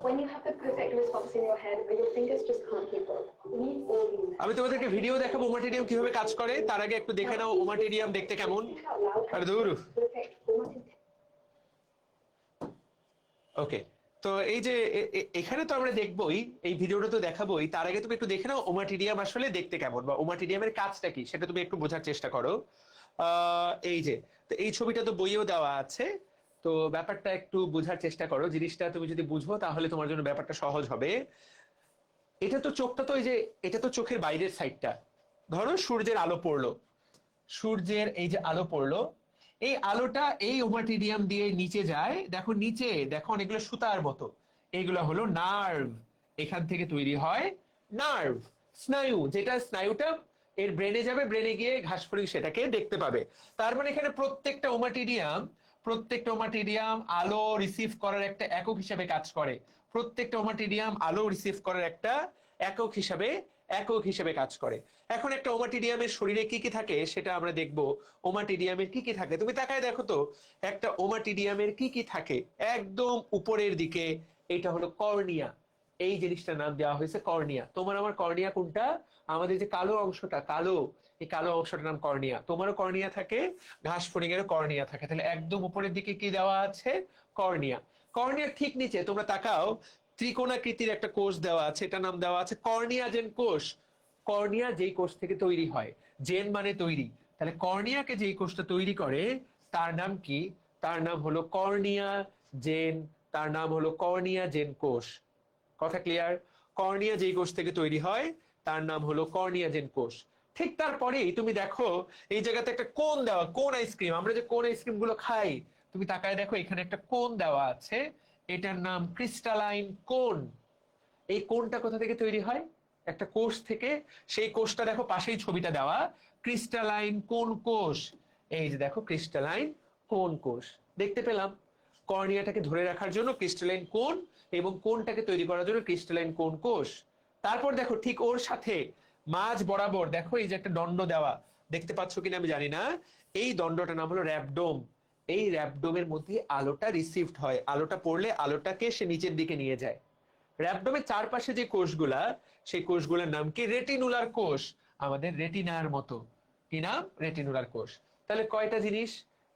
When you have the perfect response in your head, but your fingers just can't keep up. Leave all these. আমি তোমাদেরকে ভিডিও দেখাবো ওমাটিডিয়াম কিভাবে কাজ করে, তার আগে একটু দেখে নাও ওমাটিডিয়াম দেখতে কেমন। আর দূর। ওকে, তো এই যে এখানে তো আমরা দেখবোই, এই ভিডিওটা তো দেখাবোই, তার আগে তুমি একটু দেখে নাও ওমাটিডিয়াম আসলে দেখতে কেমন বা ওমাটিডিয়ামের কাজটা কি সেটা তুমি একটু বোঝার চেষ্টা করো। এই যে, তো এই ছবিটা তো বইয়েও দেওয়া আছে, তো ব্যাপারটা একটু বোঝার চেষ্টা করো। জিনিসটা তুমি যদি বুঝো তাহলে তোমার জন্য ব্যাপারটা সহজ হবে। এটা তো চোখটা তো এই যে, এটা তো চোখের বাইরের সাইডটা। ধরো সূর্যের আলো পড়লো, সূর্যের এই যে আলো পড়লো, এই আলোটা এই ওমাটিডিয়াম দিয়ে নিচে যায়। দেখো নিচে দেখো অনেকগুলো সুতার মতো, এইগুলো হলো নার্ভ। এখান থেকে তৈরি হয় নার্ভ, স্নায়ু, যেটা স্নায়ুটা এর ব্রেনে যাবে, ব্রেনে গিয়ে ঘাসফড়িং সেটাকে দেখতে পাবে। তার মানে এখানে প্রত্যেকটা ওমাটিডিয়াম আলো রিসিভ করার একটা একক হিসেবে কাজ করে। প্রত্যেকটা ওমাটিডিয়াম আলো রিসিভ করার একটা একক হিসেবে কাজ করে। এখন একটা ওমাটিডিয়ামের শরীরে কি কি থাকে সেটা আমরা দেখব। ওমাটিডিয়ামের কি কি থাকে তুমি তাকায় দেখো তো, একটা ওমাটিডিয়ামের কি কি থাকে। একদম উপরের দিকে এটা হলো কর্নিয়া, এই জিনিসটার নাম দেওয়া হয়েছে কর্নিয়া। তোমার আমার কর্নিয়া কোনটা? আমাদের যে কালো অংশটা, এই কালো অংশটার নাম কর্নিয়া। তোমারও কর্নিয়া থাকে, ঘাস ফড়িং এরও কর্নিয়া থাকে। তাহলে একদম উপরের দিকে কি দেওয়া আছে? কর্নিয়া। কর্নিয়ার ঠিক নিচে তোমরা তাকাও, ত্রিকোণাকৃতির একটা কোষ দেওয়া আছে, এটা নাম দেওয়া আছে কর্নিয়া জেন কোষ। কর্নিয়া যেই কোষ থেকে তৈরি হয়, জেন মানে তৈরি, তাহলে কর্নিয়াকে যেই কোষটা তৈরি করে তার নাম কি? তার নাম হলো কর্নিয়া জেন, তার নাম হলো কর্নিয়া জেন কোষ। কথা ক্লিয়ার? কর্নিয়া যেই কোষ থেকে তৈরি হয় তার নাম হলো কর্নিয়া জেন কোষ। ঠিক তারপরেই তুমি দেখো এই জায়গাতে একটা কোন দেওয়া, কোন আইসক্রিম, আমরা যে কোন আইসক্রিম গুলো খাই, তুমি তাকায় দেখো এখানে একটা কোন দেওয়া আছে, এটার নাম ক্রিস্টালাইন কোন। এই কোনটা কোথা থেকে তৈরি হয়? একটা কোষ থেকে, সেই কোষটা দেখো পাশেই ছবিটা দেওয়া, ক্রিস্টালাইন কোন কোষ। এই যে দেখো ক্রিস্টালাইন কোন কোষ দেখতে পেলাম। কর্নিয়াটাকে ধরে রাখার জন্য ক্রিস্টালাইন কোন, এবং কোনটাকে তৈরি করার জন্য ক্রিস্টালাইন কোন কোষ। তারপর দেখো ঠিক ওর সাথে মাঝ বরাবর দেখো এই যে একটা দণ্ড দেওয়া, দেখতে পাচ্ছ কিনা আমি জানি না, এই দণ্ডটার নাম হলো র্যাবডোম। এই র্যাবডোমের মধ্যে আলোটা রিসিভড হয়, আলোটা পড়লে আলোটাকে সে নিচের দিকে নিয়ে যায়। র্যাবডোমের চারপাশে যে কোষগুলা, সেই কোষগুলোর নাম কি? রেটিনুলার কোষ, আমাদের রেটিনার মতো। কি নাম? রেটিনুলার কোষ। তাহলে কয়টা জিনিস,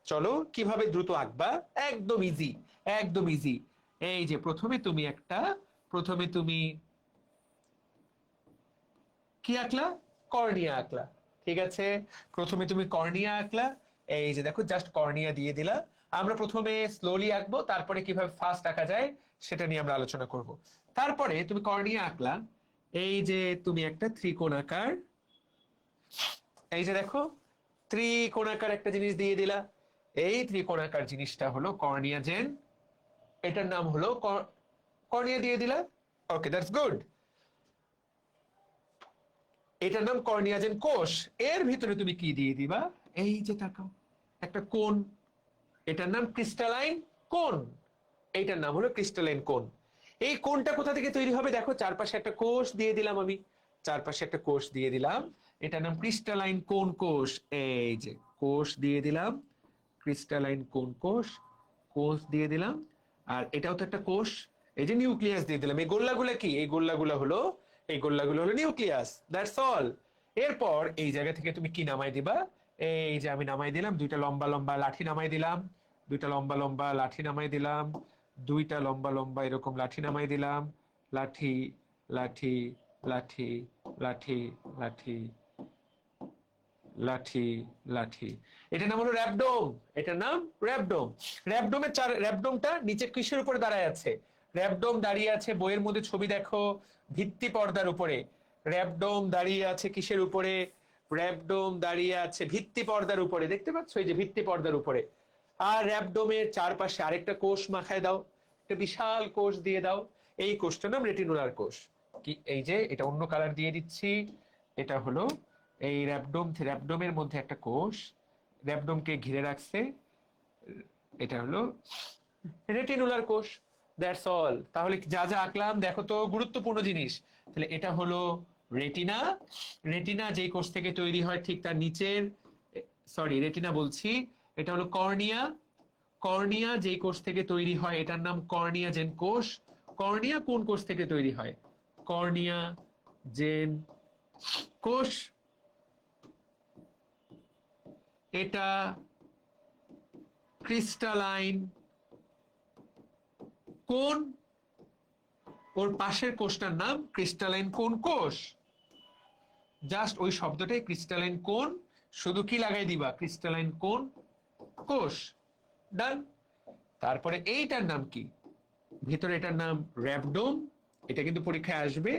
চলো কিভাবে দ্রুত আঁকবা, একদম ইজি, একদম ইজি। এই যে প্রথমে তুমি কি আঁকলা? কর্নিয়া আঁকলা। ঠিক আছে, প্রথমে তুমি কর্নিয়া আঁকলা। এই যে দেখো জাস্ট কর্নিয়া দিয়ে দিলা। আমরা প্রথমে স্লোলি আঁকবো, তারপরে কিভাবে ফাস্ট আঁকা যায় সেটা নিয়ে আমরা আলোচনা করব। তারপরে তুমি কর্নিয়া আঁকলা, এই যে তুমি একটা ত্রিকোণাকার, এই যে দেখো ত্রিকোণাকার একটা জিনিস দিয়ে দিলা। এই ত্রিকোণাকার জিনিসটা হলো কর্নিয়া জেন, এটার নাম হলো কর্নিয়া দিয়ে দিলা। ওকে, দ্যাটস গুড। এটার নাম কর্নিয়াজেন কোষ। এর ভিতরে তুমি কি দিয়ে দিবা? এই যে তাকাও, একটা কোণ, এটার নাম ক্রিস্টালাইন কোণ। এইটার নাম হলো ক্রিস্টালাইন কোণ। এই কোণটা কোথা থেকে তৈরি হবে? দেখো চারপাশে একটা কোষ দিয়ে দিলাম আমি, চারপাশে একটা কোষ দিয়ে দিলাম, এটার নাম ক্রিস্টালাইন কোণ কোষ। এই যে কোষ দিয়ে দিলাম, ক্রিস্টালাইন কোণ কোষ, কোষ দিয়ে দিলাম। আর এটাও তো একটা কোষ, এই যে নিউক্লিয়াস দিয়ে দিলাম। এই গোল্লাগুলো কি? এই গোল্লাগুলো হলো নিউক্লিয়াস। That's all. এরপর এই জায়গা থেকে তুমি কি নামাই দিবা? এই যে আমি নামাই দিলাম দুইটা লম্বা লম্বা লাঠি নামাই দিলাম, দুইটা লম্বা লম্বা লাঠি নামাই দিলাম, দুইটা লম্বা লম্বা এরকম লাঠি নামাই দিলাম। লাঠি, লাঠি, লাঠি, লাঠি, লাঠি, লাঠি, লাঠি। এটার নাম হলো র্যাবডোম, এটার নাম র্যাবডোম। র্যাবডোমটা নিচে কিসের উপরে দাঁড়ায় আছে? র্যাবডোম দাঁড়িয়ে আছে, বইয়ের মধ্যে ছবি দেখো, ভিত্তি পর্দার উপরে। র্যাবডোম দাঁড়িয়ে আছে কিসের উপরে? র্যাবডোম দাঁড়িয়ে আছে ভিত্তি পর্দার উপরে, দেখতে পাচ্ছ? এই যে ভিত্তি পর্দার উপরে। আর র্যাবডোমের চারপাশে আরেকটা কোষ মাখায় দাও, একটা বিশাল কোষ দিয়ে দাও। এই কোষটার নাম রেটিনুলার কোষ। কি, এই যে এটা অন্য কালার দিয়ে দিচ্ছি, এটা হলো এই র্যাবডোমের মধ্যে একটা কোষ, র্যাবডোমকে ঘিরে রাখছে, এটা হলো রেটিনুলার কোষ। That's all. তাহলে যা যা আঁকলাম দেখো তো, গুরুত্বপূর্ণ জিনিস। তাহলে এটা হলো রেটিনা। রেটিনা যেই কোষ থেকে তৈরি হয় ঠিক তার নিচের, সরি রেটিনা বলছি, এটা হলো কর্নিয়া। কর্নিয়া যেই কোষ থেকে তৈরি হয় এটার নাম কর্নিয়া জেন কোষ। কর্নিয়া কোন কোষ থেকে তৈরি হয়? কর্নিয়া জেন কোষ। এটা ক্রিস্টালাইন কোন, ওর পাশের কোষটার নাম ক্রিস্টালাইন কোন কোষ। জাস্ট ওই শব্দটাই ক্রিস্টালাইন কোন, শুধু কি লাগাই দিবা? ক্রিস্টালাইন কোন কোষ। ডান। তারপরে এইটার নাম কি? ভিতরে এটার নাম র্যাবডোম, এটা কিন্তু পরীক্ষায় আসবে।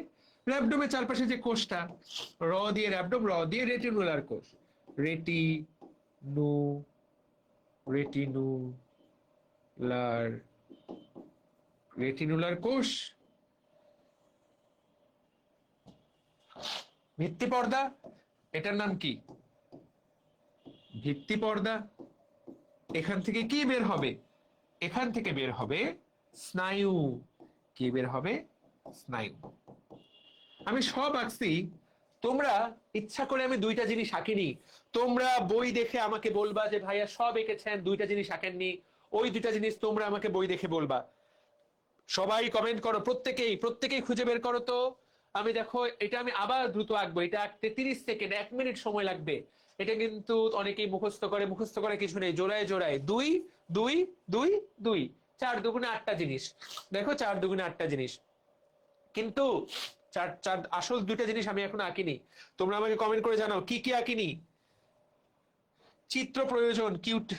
র্যাবডোমের চারপাশে যে কোষটা, র দিয়ে র্যাবডোম, র দিয়ে রেটিনুলার কোষ। রেটিনু, রেটিনুলার, রেটিনুলার কোষ। ভিত্তি পর্দা, এটার নাম কি? ভিত্তি পর্দা। এখান থেকে কি বের হবে? এখান থেকে বের হবে স্নায়ু। কি বের হবে? স্নায়ু। আমি সব আঁকছি, তোমরা ইচ্ছা করে আমি দুইটা জিনিস আঁকিনি। তোমরা বই দেখে আমাকে বলবা যে ভাইয়া সব এঁকেছেন, দুইটা জিনিস আঁকেননি। ওই দুইটা জিনিস তোমরা আমাকে বই দেখে বলবা। সবাই কমেন্ট করো, প্রত্যেকেই প্রত্যেকেই খুঁজে বের করো তো। আমি দেখো, এটা আমি আবার দ্রুত আঁকবো, এটা আঁকতে 30 সেকেন্ড, 1 মিনিট সময় লাগবে। এটা কিন্তু অনেকেই মুখস্থ করে কিছু নেই, জোড়ায় জোড়ায় 2 2 2 2, 4 দুগুণে 8টা জিনিস। দেখো 4 দুগুণে 8টা জিনিস, কিন্তু চার চার আসল দুইটা জিনিস আমি এখন আঁকিনি। তোমরা আমাকে কমেন্ট করে জানাও কি কি আঁকিনি। চিত্র প্রয়োজন, কিউট,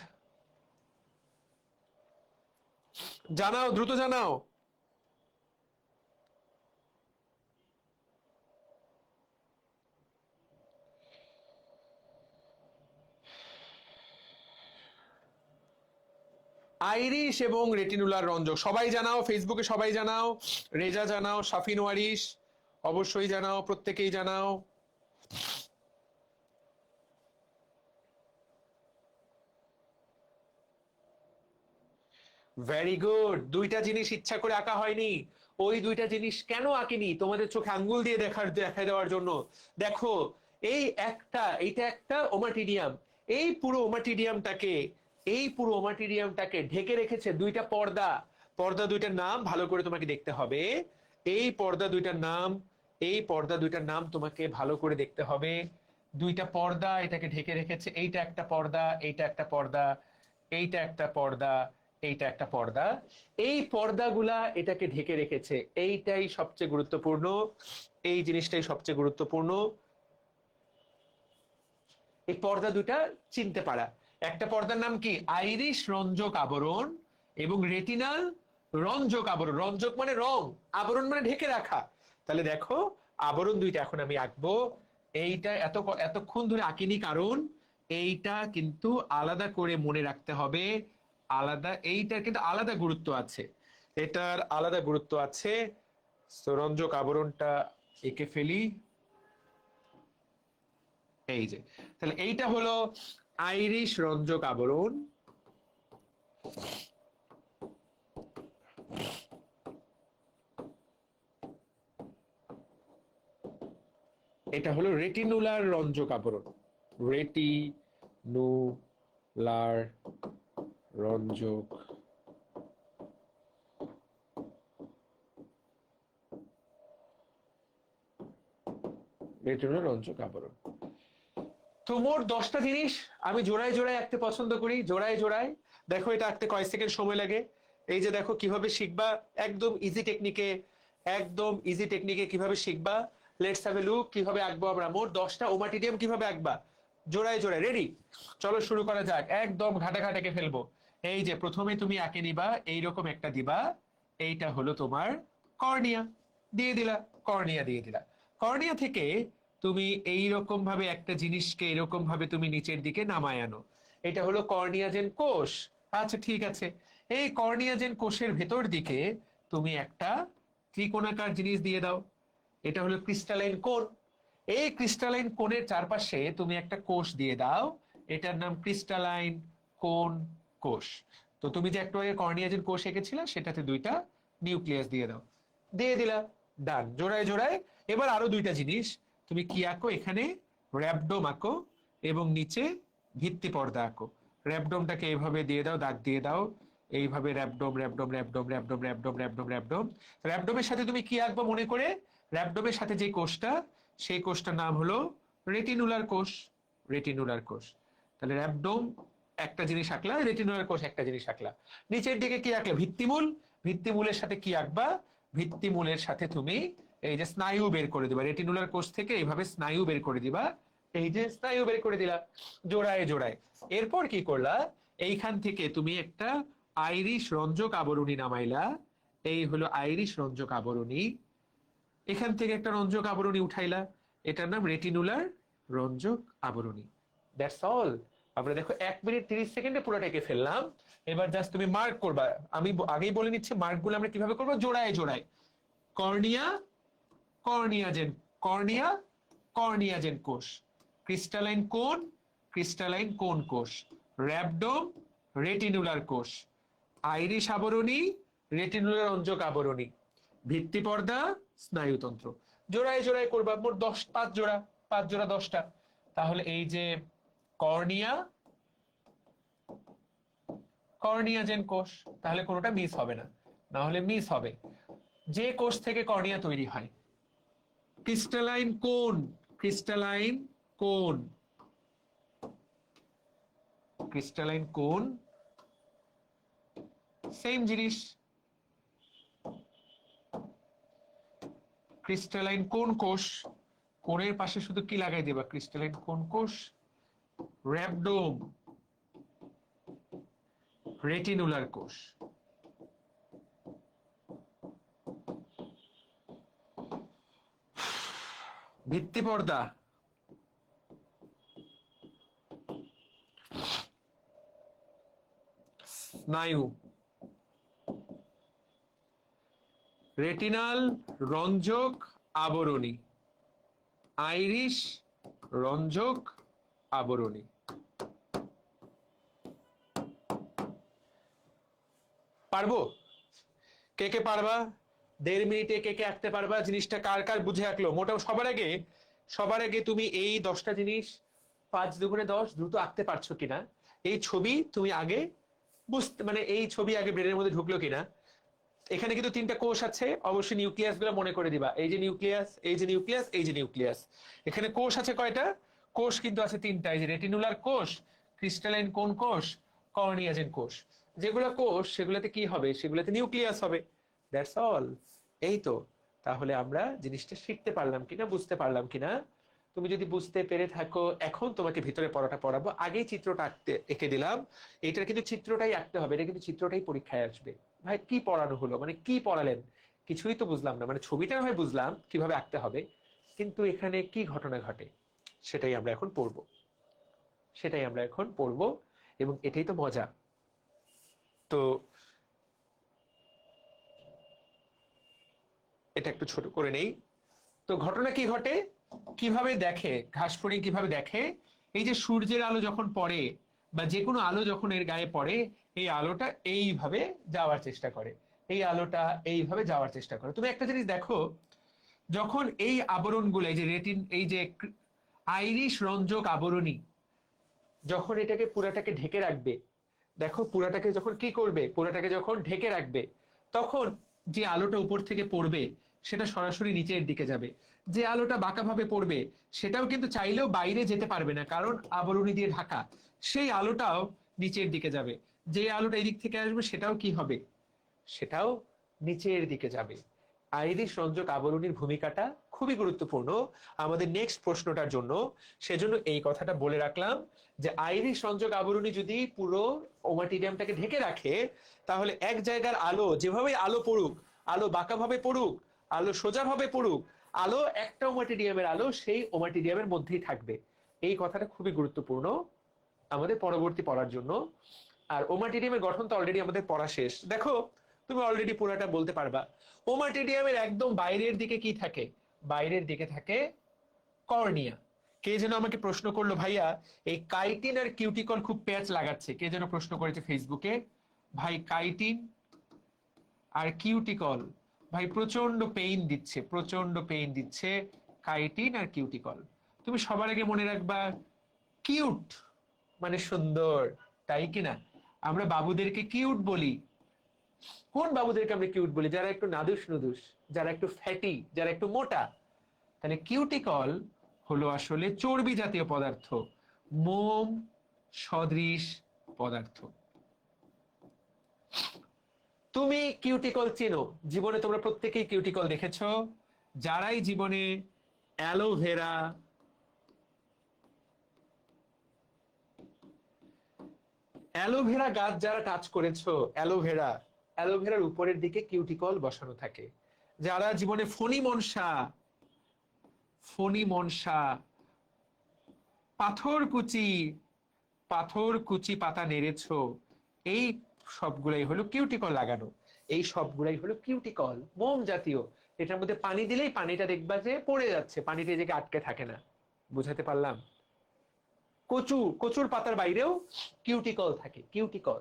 জানাও, দ্রুত জানাও। আইরিশ এবং রেটিনুলার রঞ্জক, সবাই জানাও, ফেসবুকে সবাই জানাও। রেজা জানাও, শাফিন ওয়ারিশ, অবশ্যই জানাও, প্রত্যেকেই জানাও। Very good. দুইটা জিনিস ইচ্ছা করে আঁকা হয়নি। ওই দুইটা জিনিস কেন আঁকিনি তোমাদের চোখে আঙ্গুল দিয়ে দেখাই দেওয়ার জন্য। দেখো, এইটা একটা ওমাটিডিয়াম। এই পুরো ওমাটিডিয়ামটাকে ঢেকে রেখেছে দুইটা পর্দা। পর্দা দুইটার নাম ভালো করে তোমাকে দেখতে হবে। এই পর্দা দুইটার নাম এই পর্দা দুইটার নাম তোমাকে ভালো করে দেখতে হবে। দুইটা পর্দা এটাকে ঢেকে রেখেছে। এইটা একটা পর্দা, এইটা একটা পর্দা, এইটা একটা পর্দা, এইটা একটা পর্দা। এই পর্দাগুলা এটাকে ঢেকে রেখেছে। এইটাই সবচেয়ে গুরুত্বপূর্ণ। এই জিনিসটাই সবচেয়ে গুরুত্বপূর্ণ। এই পর্দা দুটা চিনতে পারা। একটা পর্দার নাম কি? আইরিশ রঞ্জক আবরণ এবং রেটিনাল রঞ্জক আবরণ। রঞ্জক মানে রং, আবরণ মানে ঢেকে রাখা। তাহলে দেখো, আবরণ দুইটা এখন আমি আঁকবো। এইটা এতক্ষণ ধরে আঁকিনি, কারণ এইটা কিন্তু আলাদা করে মনে রাখতে হবে। আলাদা, এইটার কিন্তু আলাদা গুরুত্ব আছে। এটার আলাদা গুরুত্ব আছে। তো রঞ্জক আবরণটা এঁকে ফেলি। এই যে, তাহলে এইটা হলো আইরিশ রঞ্জক আবরণ। এটা হলো রেটিনুলার রঞ্জক আবরণ। রেটিনুলার রঞ্জক রেটিনুলার রঞ্জক আবরণ। তো মোট 10টা জিনিস আমি জোড়ায় জোড়ায় আঁকতে পছন্দ করি, জোড়ায় জোড়ায়। দেখো এটা আঁকতে কয় সেকেন্ড সময় লাগে। এই যে দেখো কিভাবে শিখবা, একদম ইজি টেকনিকে কিভাবে শিখবা। লেটস হ্যাভ এ লুক কিভাবে আঁকবো আমরা। মোট 10টা ওমাটিডিয়াম কিভাবে আঁকবা, জোড়ায় জোড়ায়। রেডি? চলো শুরু করা যাক। একদম ঘাটা ঘাটাকে ফেলবো। এই যে প্রথমে তুমি আঁকে নিবা, এইরকম একটা দিবা। এইটা হলো তোমার কর্নিয়া। দিয়ে দিলা, কর্নিয়া দিয়ে দিলা। কর্নিয়া থেকে তুমি এইরকম ভাবে একটা জিনিসকে এরকম ভাবে তুমি নিচের দিকে নামায় আনো। এটা হলো কর্নিয়াজেন কোষ। আচ্ছা ঠিক আছে। এই কর্নিয়াজেন কোষের ভেতর দিকে তুমি একটা ত্রিকোণাকার জিনিস দিয়ে দাও। এটা হলো ক্রিস্টালাইন কোণ। এই ক্রিস্টালাইন কোণের চারপাশে তুমি একটা কোষ দিয়ে দাও। এটার নাম ক্রিস্টালাইন কোণ কোষ। তো তুমি যে একটু আগে কর্নিয়াজেন কোষ এঁকেছিলে, সেটাতে দুইটা নিউক্লিয়াস দিয়ে দাও। দিয়ে দিলা, ডান। জোড়ায় জোড়ায়। এবার আরো দুইটা জিনিস তুমি কি আঁকো, এখানে র্যাবডোম আঁকো এবং নিচে ভিত্তি পর্দা আঁকো। র্যাবডোমটাকে এইভাবে দিয়ে দাও, দাগ দিয়ে দাও। এইভাবে র্যাবডোম র্যাবডোম র্যাবডোম র্যাবডোম র্যাবডোম র্যাবডোম র্যাবডোম। র্যাবডোমের সাথে তুমি কি আঁকবো মনে করে? র্যাবডোমের সাথে যে কোষটা, সেই কোষটার নাম হলো রেটিনুলার কোষ। রেটিনুলার কোষ। তাহলে র্যাবডোম একটা জিনিস আঁকলা, রেটিনুলার কোষ একটা জিনিস আঁকলা। নিচের দিকে কি আঁকলে? ভিত্তিমূল। ভিত্তিমূলের সাথে কি আঁকবা? ভিত্তিমূলের সাথে তুমি এই যে স্নায়ু বের করে দিবা। রেটিনুলার কোষ থেকে এইভাবে স্নায়ু বের করে দিবা। এই যে স্নায়ু বের করে দিলা, জোড়ায় জোড়ায়। এরপর কি করলা? এইখান থেকে তুমি একটা আইরিশ রঞ্জক আবরণী নামাইলা। এই হলো আইরিশ রঞ্জক আবরণী। এখান থেকে একটা রঞ্জক আবরণী উঠাইলা। এটার নাম রেটিনুলার রঞ্জক আবরণী। That's all. আমরা দেখো 1 মিনিট 30 সেকেন্ডে পুরোটা এঁকে ফেললাম। এবার জাস্ট তুমি মার্ক করবা। আমি আগেই বলে নিচ্ছি মার্কগুলো আমরা কিভাবে করবো। জোড়ায় জোড়ায়। কর্নিয়া, কর্নিয়াজেন, কর্নিয়া, কর্নিয়াজেন কোষ। ক্রিস্টালাইন কোণ, ক্রিস্টালাইন কোণ কোষ। র্যাবডোম, রেটিনুলার কোষ। আইরিশ আবরণী, রেটিনুলার রঞ্জক আবরণী। ভিত্তি পর্দা, স্নায়ুতন্ত্র। জোড়ায় জোড়ায় করবা। মোট 5 জোড়া, 5 জোড়া 10টা। তাহলে এই যে কর্নিয়া, কর্নিয়াজেন কোষ, তাহলে কোনোটা মিস হবে না। না হলে মিস হবে। যে কোষ থেকে কর্নিয়া তৈরি হয়। ক্রিস্টালাইন কোণ, ক্রিস্টালাইন কোণ, ক্রিস্টালাইন কোণ সেম জিনিস। ক্রিস্টালাইন কোণ কোষ, কোণের পাশে শুধু কি লাগাই দেবা? ক্রিস্টালাইন কোণ কোষ। র্যাবডোম, রেটিনুলার কোষ। ভিত্তি পর্দা, স্নায়ু। রেটিনাল রঞ্জক আবরণী, আইরিশ রঞ্জক আবরণী। পারবো? কে কে পারবা? 1.5 মিনিটে কে কে আঁকতে পারবা? জিনিসটা কার কার বুঝে আঁকলো? মোটামুটি সবার আগে তুমি এই 10টা জিনিস 5 দুগুণে 10 দ্রুত আঁকতে পারছো কিনা, এই ছবি তুমি আগে বুঝতে, মানে এই ছবি আগে ব্রেনের মধ্যে ঢুকলো কিনা। এখানে কিন্তু 3টা কোষ আছে, অবশ্যই নিউক্লিয়াস গুলো মনে করে দিবা। এই যে নিউক্লিয়াস, এই যে নিউক্লিয়াস, এই যে নিউক্লিয়াস। এখানে কোষ আছে কয়টা? কোষ কিন্তু আছে 3টা। এই যে রেটিনুলার কোষ, ক্রিস্টালাইন কোন কোষ, কর্নিয়াজেন কোষ। যেগুলো কোষ সেগুলোতে কি হবে? সেগুলোতে নিউক্লিয়াস হবে। That's all. এই তো। তাহলে আমরা জিনিসটা শিখতে পারলাম কিনা, বুঝতে পারলাম কিনা। তুমি যদি বুঝতে পেরে থাকো, এখন তোমাকে ভিতরে পড়াটা পড়াবো। আগেই চিত্রটা এঁকে দিলাম। এটার কিন্তু চিত্রটাই আঁকতে হবে, এটা কিন্তু চিত্রটাই পরীক্ষায় আসবে। ভাই কি পড়ানো হলো, মানে কি পড়ালেন? কিছুই তো বুঝলাম না। মানে ছবিটা হয় বুঝলাম কিভাবে আঁকতে হবে, কিন্তু এখানে কি ঘটনা ঘটে সেটাই আমরা এখন পড়বো। এবং এটাই তো মজা। তো এটা একটু ছোট করে নেই। তো ঘটনা কি ঘটে, কিভাবে দেখে ঘাসফড়িং, কিভাবে দেখে? এই যে সূর্যের আলো যখন পড়ে বা যে কোনো আলো যখন এর গায়ে পড়ে, এই আলোটা এইভাবে যাওয়ার চেষ্টা করে, এই আলোটা এইভাবে যাওয়ার চেষ্টা করে। তুমি একটা জিনিস দেখো, যখন এই আবরণগুলো, এই যে রেটিন, এই যে আইরিশ রঞ্জক আবরণী, যখন এটাকে পুরাটাকে ঢেকে রাখবে, দেখো পুরাটাকে যখন কি করবে, পুরাটাকে যখন ঢেকে রাখবে, তখন যে আলোটা উপর থেকে পড়বে সেটা সরাসরি নিচের দিকে যাবে। যে আলোটা বাঁকাভাবে পড়বে সেটাও কিন্তু চাইলেও বাইরে যেতে পারবে না, কারণ আবরণী দিয়ে ঢাকা। সেই আলোটাও নিচের দিকে যাবে। যে আলোটা এদিক থেকে আসবে সেটাও কি হবে? সেটাও নিচের দিকে যাবে। আইরিশ রঞ্জক আবরণীর ভূমিকাটা খুবই গুরুত্বপূর্ণ আমাদের নেক্সট প্রশ্নটার জন্য। সেজন্য এই কথাটা বলে রাখলাম যে আইরিশ রঞ্জক আবরণী যদি পুরো ওমাটিডিয়ামটাকে ঢেকে রাখে, তাহলে এক জায়গার আলো যেভাবে আলো পড়ুক, আলো বাঁকাভাবে পড়ুক, আলো সোজাভাবে পড়ুক, আলো একটা ওমাটিডিয়ামের আলো সেই ওমাটিডিয়ামের মধ্যেই থাকবে। এই কথাটা খুবই গুরুত্বপূর্ণ আমাদের পরবর্তী পড়ার জন্য। আর ওমাটিডিয়ামের গঠন তো অলরেডি আমাদের পড়া শেষ। দেখো তুমি অলরেডি পুরাটা বলতে পারবা। ওমাটিডিয়ামের একদম বাইরের দিকে কি থাকে? বাইরের দিকে থাকে কর্নিয়া। কে যেন আমাকে প্রশ্ন করলো, ভাইয়া এই কাইটিন আর কিউটিকল খুব প্যাচ লাগাচ্ছে, কে যেন প্রশ্ন করেছে ফেসবুকে। ভাই কাইটিন আর কিউটিকল ভাই প্রচন্ড পেইন দিচ্ছে, প্রচন্ড পেইন দিচ্ছে কাইটিন আর কিউটিকল। তুমি সবার আগে মনে রাখবা, কিউট মানে সুন্দর, তাই কিনা? আমরা বাবুদেরকে কিউট বলি। কোন বাবুদেরকে আমরা কিউট বলি? যারা একটু নাদুস নুদুস, যারা একটু ফ্যাটি, যারা একটু মোটা। তাহলে কিউটিকল হলো আসলে চর্বি জাতীয় পদার্থ, মোম সদৃশ পদার্থ। তুমি কিউটিকল চেনো? জীবনে তোমরা প্রত্যেকেই কিউটিকল দেখেছো। যারাই জীবনে অ্যালোভেরা, অ্যালোভেরা গাছ যারা টাচ করেছো, অ্যালোভেরার উপরের দিকে কিউটিকল বসানো থাকে। যারা জীবনে ফণি মনসা, পাথরকুচি পাতা নেড়েছো, এই সবগুলাই হলো কিউটিকল লাগানো। এই সবগুলাই হলো কিউটিকল, মোম জাতীয়। এটার মধ্যে পানি দিলেই পানিটা দেখবা যে পড়ে যাচ্ছে, পানিতে যে আটকে থাকে না। বুঝাতে পারলাম? কচুর পাতার বাইরেও কিউটিকল থাকে। Cuticle,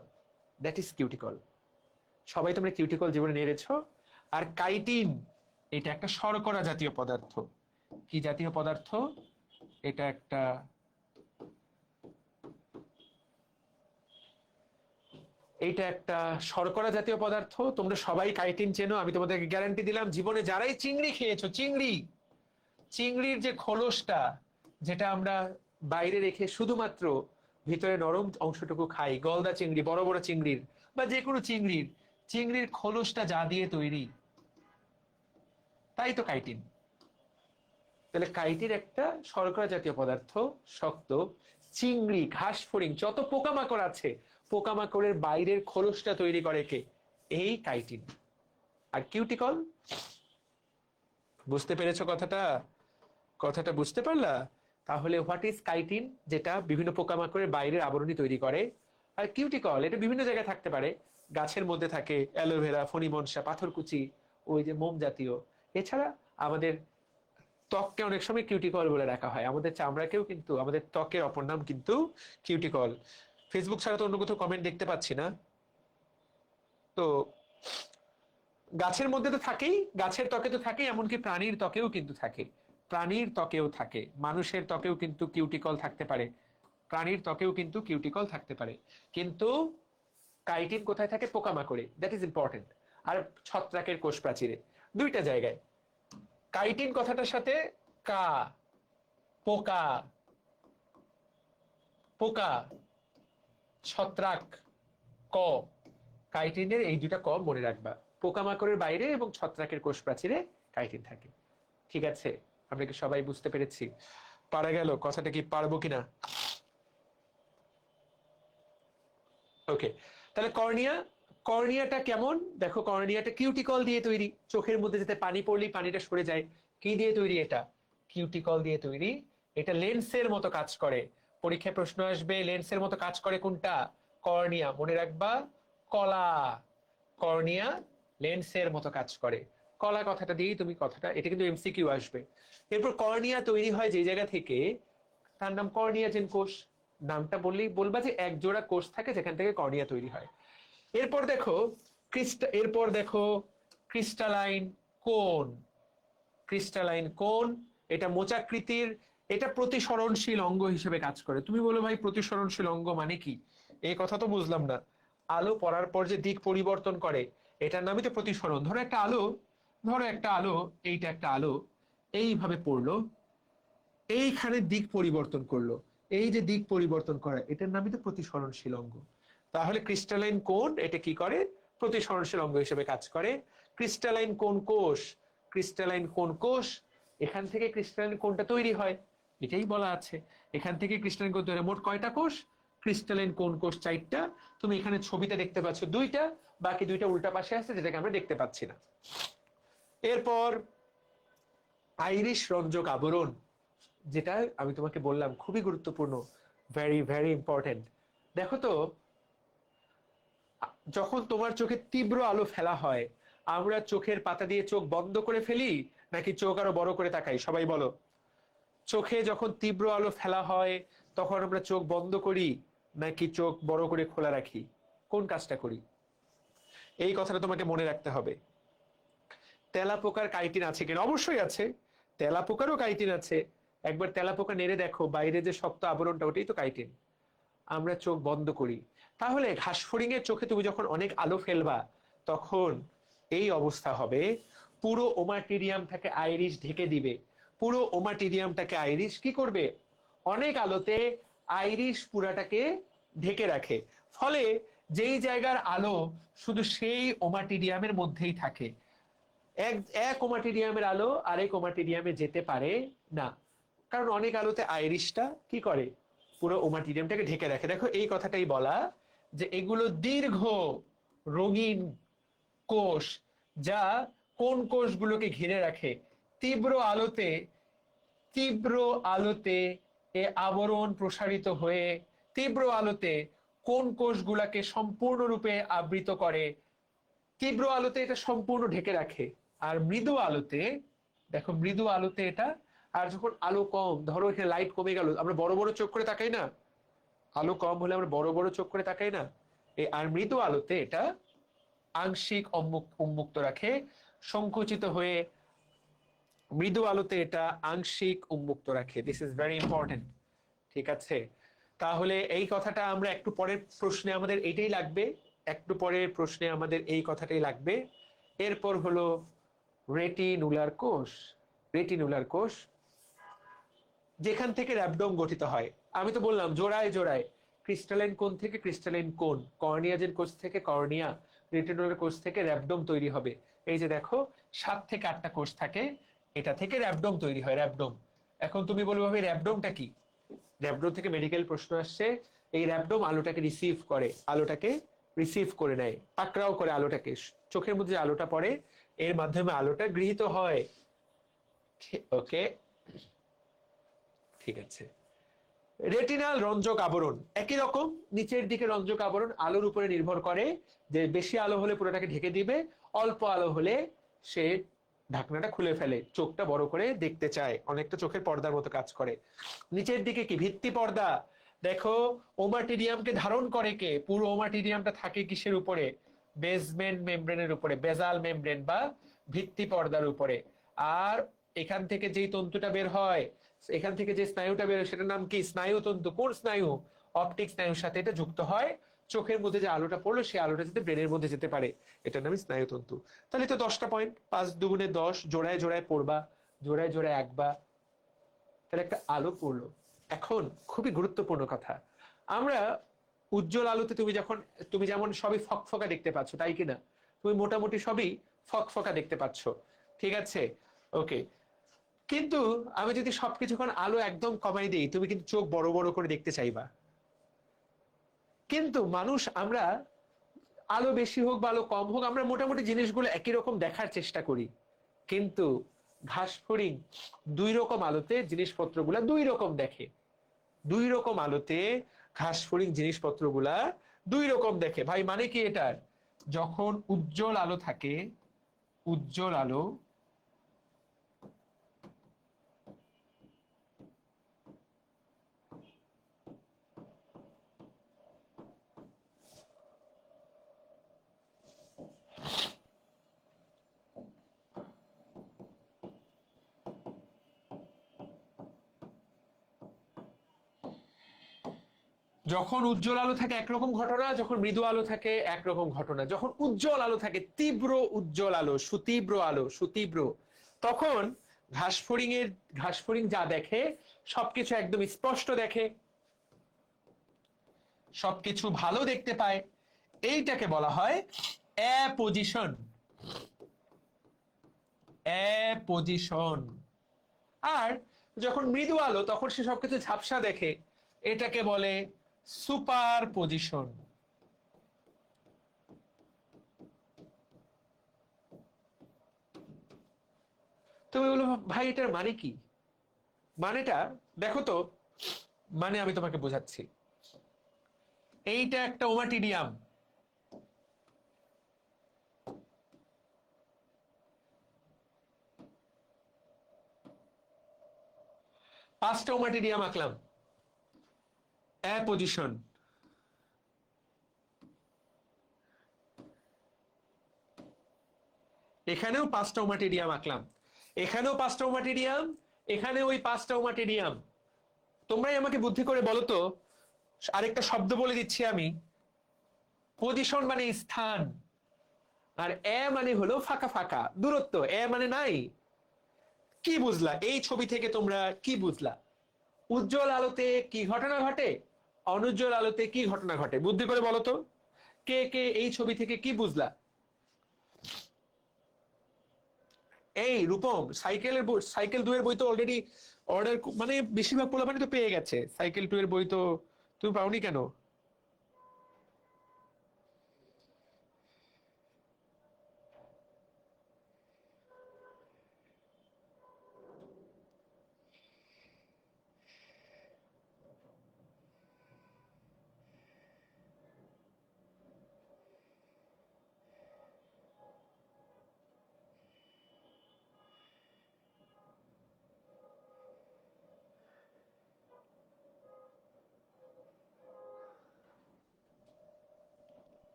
that is cuticle. সবাই তোমরা কিউটিকল জীবনে নেড়েছো। আর কাইটিন, এটা একটা শর্করা জাতীয় পদার্থ। কি জাতীয় পদার্থ? এটা একটা শর্করা জাতীয় পদার্থ। তোমরা সবাই কাইটিন চেনো, আমি তোমাদেরকে গ্যারান্টি দিলাম। জীবনে যারাই চিংড়ি খেয়েছো, চিংড়ির যে খোলসটা, যেটা আমরা বাইরে রেখে শুধুমাত্র ভিতরে নরম অংশটুকু খাই, গলদা চিংড়ি, বড় বড় চিংড়ির বা যে কোনো চিংড়ির খোলসটা যা দিয়ে তৈরি, তাই তো কাইটিন। তাহলে কাইটিন একটা শর্করা জাতীয় পদার্থ, শক্ত। চিংড়ি, ঘাসফড়িং, যত পোকামাকড় আছে, পোকামাকড়ের বাইরের খোলসটা তৈরি করে কে? এই কাইটিন। আর কিউটিকল, বুঝতে পেরেছো কথাটা? কথাটা বুঝতে পারলা? তাহলে হোয়াট ইজ কাইটিন? যেটা বিভিন্ন পোকামাকড়ের বাইরের আবরণী তৈরি করে। আর কিউটিকল এটা বিভিন্ন জায়গায় থাকতে পারে, গাছের মধ্যে থাকে, অ্যালোভেরা, ফণিমনসা, পাথরকুচি, ওই যে মোম জাতীয়। এছাড়া আমাদের ত্বককে অনেক সময় কিউটিকল বলে রাখা হয়, আমাদের চামড়াকেও কিন্তু, আমাদের ত্বকের অপর নাম কিন্তু কিউটিকল। ফেসবুক ছাড়া তো অন্য কোথাও কমেন্ট দেখতে পাচ্ছি না। তো গাছের মধ্যে তো থাকেই, গাছের ত্বকে তো থাকেই, এমনকি প্রাণীর ত্বকেও কিন্তু থাকে, প্রাণীর ত্বকেও থাকে, মানুষের ত্বকেও কিন্তু কিউটিকল থাকতে পারে, প্রাণীর ত্বকেও কিন্তু কিউটিকল থাকতে পারে। কিন্তু কাইটিন কোথায় থাকে? পোকামাকড়ে, দ্যাট ইজ ইম্পর্টেন্ট। আর ছত্রাকের কোষ প্রাচীরে, দুইটা জায়গায়। কাইটিন কথাটার সাথে কা, পোকা, পোকা, ছত্রাক, ক, কাইটিনের এই দুটা ক মনে রাখবা। পোকামাকড়ের বাইরে এবং ছত্রাকের কোষ প্রাচীরে কাইটিন থাকে। ঠিক আছে, আমরা কি সবাই বুঝতে পেরেছি? পারা গেল? কথাটা কি পারবো কিনা? ওকে, তাহলে কর্নিয়া, কর্নিয়াটা কেমন দেখো, কর্নিয়াটা কিউটিকল দিয়ে তৈরি, চোখের মধ্যে যেতে পানি পড়লেই পানিটা সরে যায়। কি দিয়ে তৈরি এটা? কিউটিকল দিয়ে তৈরি। এটা লেন্সের মতো কাজ করে, পরীক্ষায় প্রশ্ন আসবে লেন্সের মতো কাজ করে কোনটা? কর্নিয়া, মনে রাখবা, কলা। কর্নিয়া লেন্সের মতো কাজ করে, কলা কথাটা দিয়েই তুমি কথাটা, এটা কিন্তু এমসিকিউ আসবে। এরপর কর্নিয়া তৈরি হয় যে জায়গা থেকে, তার নাম কর্নিয়াজেন কোষ। নামটা বললেই বলবা যে এক জোড়া কোষ থাকে যেখান থেকে কর্নিয়া তৈরি হয়। এরপর দেখো এরপর দেখো ক্রিস্টালাইন কোন। ক্রিস্টালাইন কোন, এটা মোচাকৃতির, এটা প্রতিসরণশীল অঙ্গ হিসেবে কাজ করে। তুমি বলো ভাই প্রতিসরণশীল অঙ্গ মানে কি? এই কথা তো বুঝলাম না। আলো পড়ার পর যে দিক পরিবর্তন করে, এটার নামই তো প্রতিসরণ। ধরো একটা আলো, ধরো একটা আলো, এইটা একটা আলো, এইভাবে পড়লো, এইখানে দিক পরিবর্তন করলো, এই যে দিক পরিবর্তন করা, এটার নামই তো প্রতিসরণশীল অঙ্গ। তাহলে ক্রিস্টালাইন কোন এটা কি করে? প্রতিসরণশীল অঙ্গ হিসেবে কাজ করে। ক্রিস্টালাইন কোন কোষ, ক্রিস্টালাইন কোন কোষ, এখান থেকে ক্রিস্টালাইন কোনটা তৈরি হয়, এটাই বলা আছে। এখান থেকে ক্রিস্টালাইন কোন তৈরি হয়। মোট কয়টা কোষ? ক্রিস্টালাইন কোন কোষ 4টা। তুমি এখানে ছবিতে দেখতে পাচ্ছ 2টা, বাকি 2টা উল্টা পাশে আছে যেটাকে আমরা দেখতে পাচ্ছি না। এরপর আইরিশ রঞ্জক আবরণ, যেটা আমি তোমাকে বললাম খুবই গুরুত্বপূর্ণ, ভেরি ভেরি ইম্পর্টেন্ট। দেখো তো, যখন তোমার চোখে তীব্র আলো ফেলা হয়, আমরা চোখের পাতা দিয়ে চোখ বন্ধ করে ফেলি নাকি চোখ আরো বড় করে তাকাই? সবাই বলো। চোখে যখন তীব্র আলো ফেলা হয় তখন আমরা চোখ বন্ধ করি নাকি চোখ বড় করে খোলা রাখি? কোন কাজটা করি? এই কথাটা তোমাকে মনে রাখতে হবে। তেলাপোকার কাইটিন আছে কিনা? অবশ্যই আছে, তেলাপোকারও কাইটিন আছে। একবার তেলাপোকা নেড়ে দেখো, বাইরে যে শক্ত আবরণটা, ওটাই তো কাইটিন। আমরা চোখ বন্ধ করি। তাহলে ঘাসফড়িং এর চোখে তুমি যখন অনেক আলো ফেলবা তখন এই অবস্থা হবে, পুরো ওমাটিরিয়ামটাকে আইরিশ ঢেকে দিবে। পুরো ওমাটিরিয়ামটাকে আইরিশ কি করবে? অনেক আলোতে আইরিশ পুরাটাকে ঢেকে রাখে। ফলে যেই জায়গার আলো শুধু সেই ওমাটিরিয়ামের মধ্যেই থাকে, এক এক ওমাটিরিয়ামের আলো আরেক ওমাটিরিয়ামে যেতে পারে না, কারণ অনেক আলোতে আইরিশটা কি করে? পুরো ওমাটিরিয়ামটাকে ঢেকে রাখে। দেখো এই কথাটাই বলা যে এগুলো দীর্ঘ রঙিন কোষ, যা কোন কোষগুলোকে ঘিরে রাখে? তীব্র আলোতে, তীব্র আলোতে এ আবরণ প্রসারিত হয়ে তীব্র আলোতে কোন কোষগুলাকে সম্পূর্ণরূপে আবৃত করে? তীব্র আলোতে এটা সম্পূর্ণ ঢেকে রাখে। আর মৃদু আলোতে, দেখো মৃদু আলোতে এটা, আর যখন আলো কম, ধরো এখানে লাইট কমে গেল, আমরা বড় বড় চোখ করে তাকাই না? আলো কম হলে আমরা বড় বড় চোখ করে তাকাই না? এই আর মৃদু আলোতে এটা আংশিক উন্মুক্ত রাখে, সংকুচিত হয়ে মৃদু আলোতে এটা আংশিক উন্মুক্ত রাখে। This is very important. ঠিক আছে, তাহলে এই কথাটা আমরা একটু পরের প্রশ্নে আমাদের এইটাই লাগবে, একটু পরের প্রশ্নে আমাদের এই কথাটাই লাগবে। এরপর হলো রেটিনুলার কোষ। রেটিনুলার কোষ যেখান থেকে র্যাবডোম গঠিত হয়। আমি তো বললাম জোড়ায় জোড়ায়, ক্রিস্টালাইন কোণ থেকে ক্রিস্টালাইন কোণ, কর্নিয়াজেন কোষ থেকে কর্নিয়া, রেটিনুলার কোষ থেকে র্যাবডোম তৈরি হবে। এই যে দেখো 7 থেকে 8টা কোষ থাকে, এটা থেকে র্যাবডোম তৈরি হয়, র্যাবডোম। এখন তুমি বলবে ভাবে র্যাবডোমটা কি? র্যাবডোম থেকে মেডিকেল প্রশ্ন আসছে। এই র্যাবডোম আলোটাকে রিসিভ করে, আলোটাকে রিসিভ করে নেয়, পাকড়াও করে আলোটাকে, চোখের মধ্যে আলোটা পড়ে এর মাধ্যমে আলোটা গৃহীত হয়। ওকে, ঠিক আছে। রেটিনাল রঞ্জক আবরণ একই রকম, নিচের দিকে রঞ্জক আবরণ আলোর উপরে নির্ভর করে, যে বেশি আলো হলে পুরোটাকে ঢেকে দিবে, অল্প আলো হলে সে ঢাকনাটা খুলে ফেলে, চোখটা বড় করে দেখতে চায়, অনেকটা চোখের পর্দার মতো কাজ করে। নিচের দিকে কি ভিত্তি পর্দা, দেখো ওমাটিডিয়ামকে ধারণ করে কে, পুরো ওমাটিডিয়ামটা থাকে কিসের উপরে, বেসমেন্ট মেমব্রেনের উপরে, বেজাল মেমব্রেন বা ভিত্তি পর্দার উপরে। আর এখান থেকে যেই তন্তুটা বের হয়, এখান থেকে যে স্নায়ুটা বের হয় সেটার নাম কি, স্নায়ুতন্তু। কোন স্নায়ু? অপটিক স্নায়ুর সাথে এটা যুক্ত হয়, চোখের মধ্যে যে আলোটা পড়লো সেই আলোটা যাতে ব্রেনের মধ্যে যেতে পারে, এটার নামই স্নায়ুতন্তু। তাহলে তো 10টা পয়েন্ট, 5 দুগুণে 10, জোড়ায় জোড়ায় পড়বা, জোড়ায় জোড়ায় আঁকবা, তাহলে একটা আলো পড়লো। এখন খুবই গুরুত্বপূর্ণ কথা, আমরা উজ্জ্বল আলোতে তুমি যেমন সবই ফকফকা দেখতে পাচ্ছ, তাই কিনা? তুমি মোটামুটি সবই ফকফকা দেখতে পাচ্ছ, ঠিক আছে, ওকে। কিন্তু আমি যদি সবকিছুক্ষণ আলো একদম কমাই দিই, তুমি কিন্তু চোখ বড় বড় করে দেখতে চাইবা। কিন্তু মানুষ আমরা আলো বেশি হোক বা আলো কম হোক, আমরা মোটামুটি জিনিসগুলো একই রকম দেখার চেষ্টা করি। কিন্তু ঘাসফড়িং 2 রকম আলোতে জিনিসপত্রগুলা 2 রকম দেখে। 2 রকম আলোতে ঘাসফড়িং জিনিসপত্রগুলা 2 রকম দেখে। ভাই মানে কি এটার? যখন উজ্জ্বল আলো থাকে, উজ্জ্বল আলো, যখন উজ্জ্বল আলো থাকে একরকম ঘটনা, যখন মৃদু আলো থাকে একরকম ঘটনা। যখন উজ্জ্বল আলো থাকে, তীব্র উজ্জ্বল আলো, সুতীব্র আলো, সুতীব্র, তখন ঘাসফড়িং যা দেখে সবকিছু একদম স্পষ্ট দেখে, সবকিছু ভালো দেখতে পায়। এইটাকে বলা হয় অ্যাপোজিশন, অ্যাপোজিশন। আর যখন মৃদু আলো তখন সে সবকিছু ঝাপসা দেখে, এটাকে বলে সুপার পজিশন। তুমি বলো ভাই এটার মানে কি? মানেটা দেখো তো, মানে আমি তোমাকে বোঝাচ্ছি। এইটা একটা ওমাটিডিয়াম, পাঁচটা ওমাটিডিয়াম আঁকলাম, অ্যাপোজিশন। এখানেও 5টা ওমাটিডিয়াম আঁকলাম, এখানেও 5টা ওমাটিডিয়াম, এখানে ওই 5টা ওমাটিডিয়াম। তোমরাই আমাকে বুদ্ধি করে বলো তো, আরেকটা শব্দ বলে দিচ্ছি আমি, পজিশন মানে স্থান, আর এ মানে হলো ফাঁকা ফাঁকা দূরত্ব, এ মানে নাই। কি বুঝলা এই ছবি থেকে? তোমরা কি বুঝলা? উজ্জ্বল আলোতে কি ঘটনা ঘটে, অনুজ্জ্বল আলোতে কি ঘটনা ঘটে? বুদ্ধি করে বলো তো, কে কে এই ছবি থেকে কি বুঝলা? এই রূপম, সাইকেল 2 এর বই তো অলরেডি অর্ডার, মানে বেশিরভাগ পোলাপানি তো পেয়ে গেছে, সাইকেল 2 এর বই তো তুমি পাওনি কেন?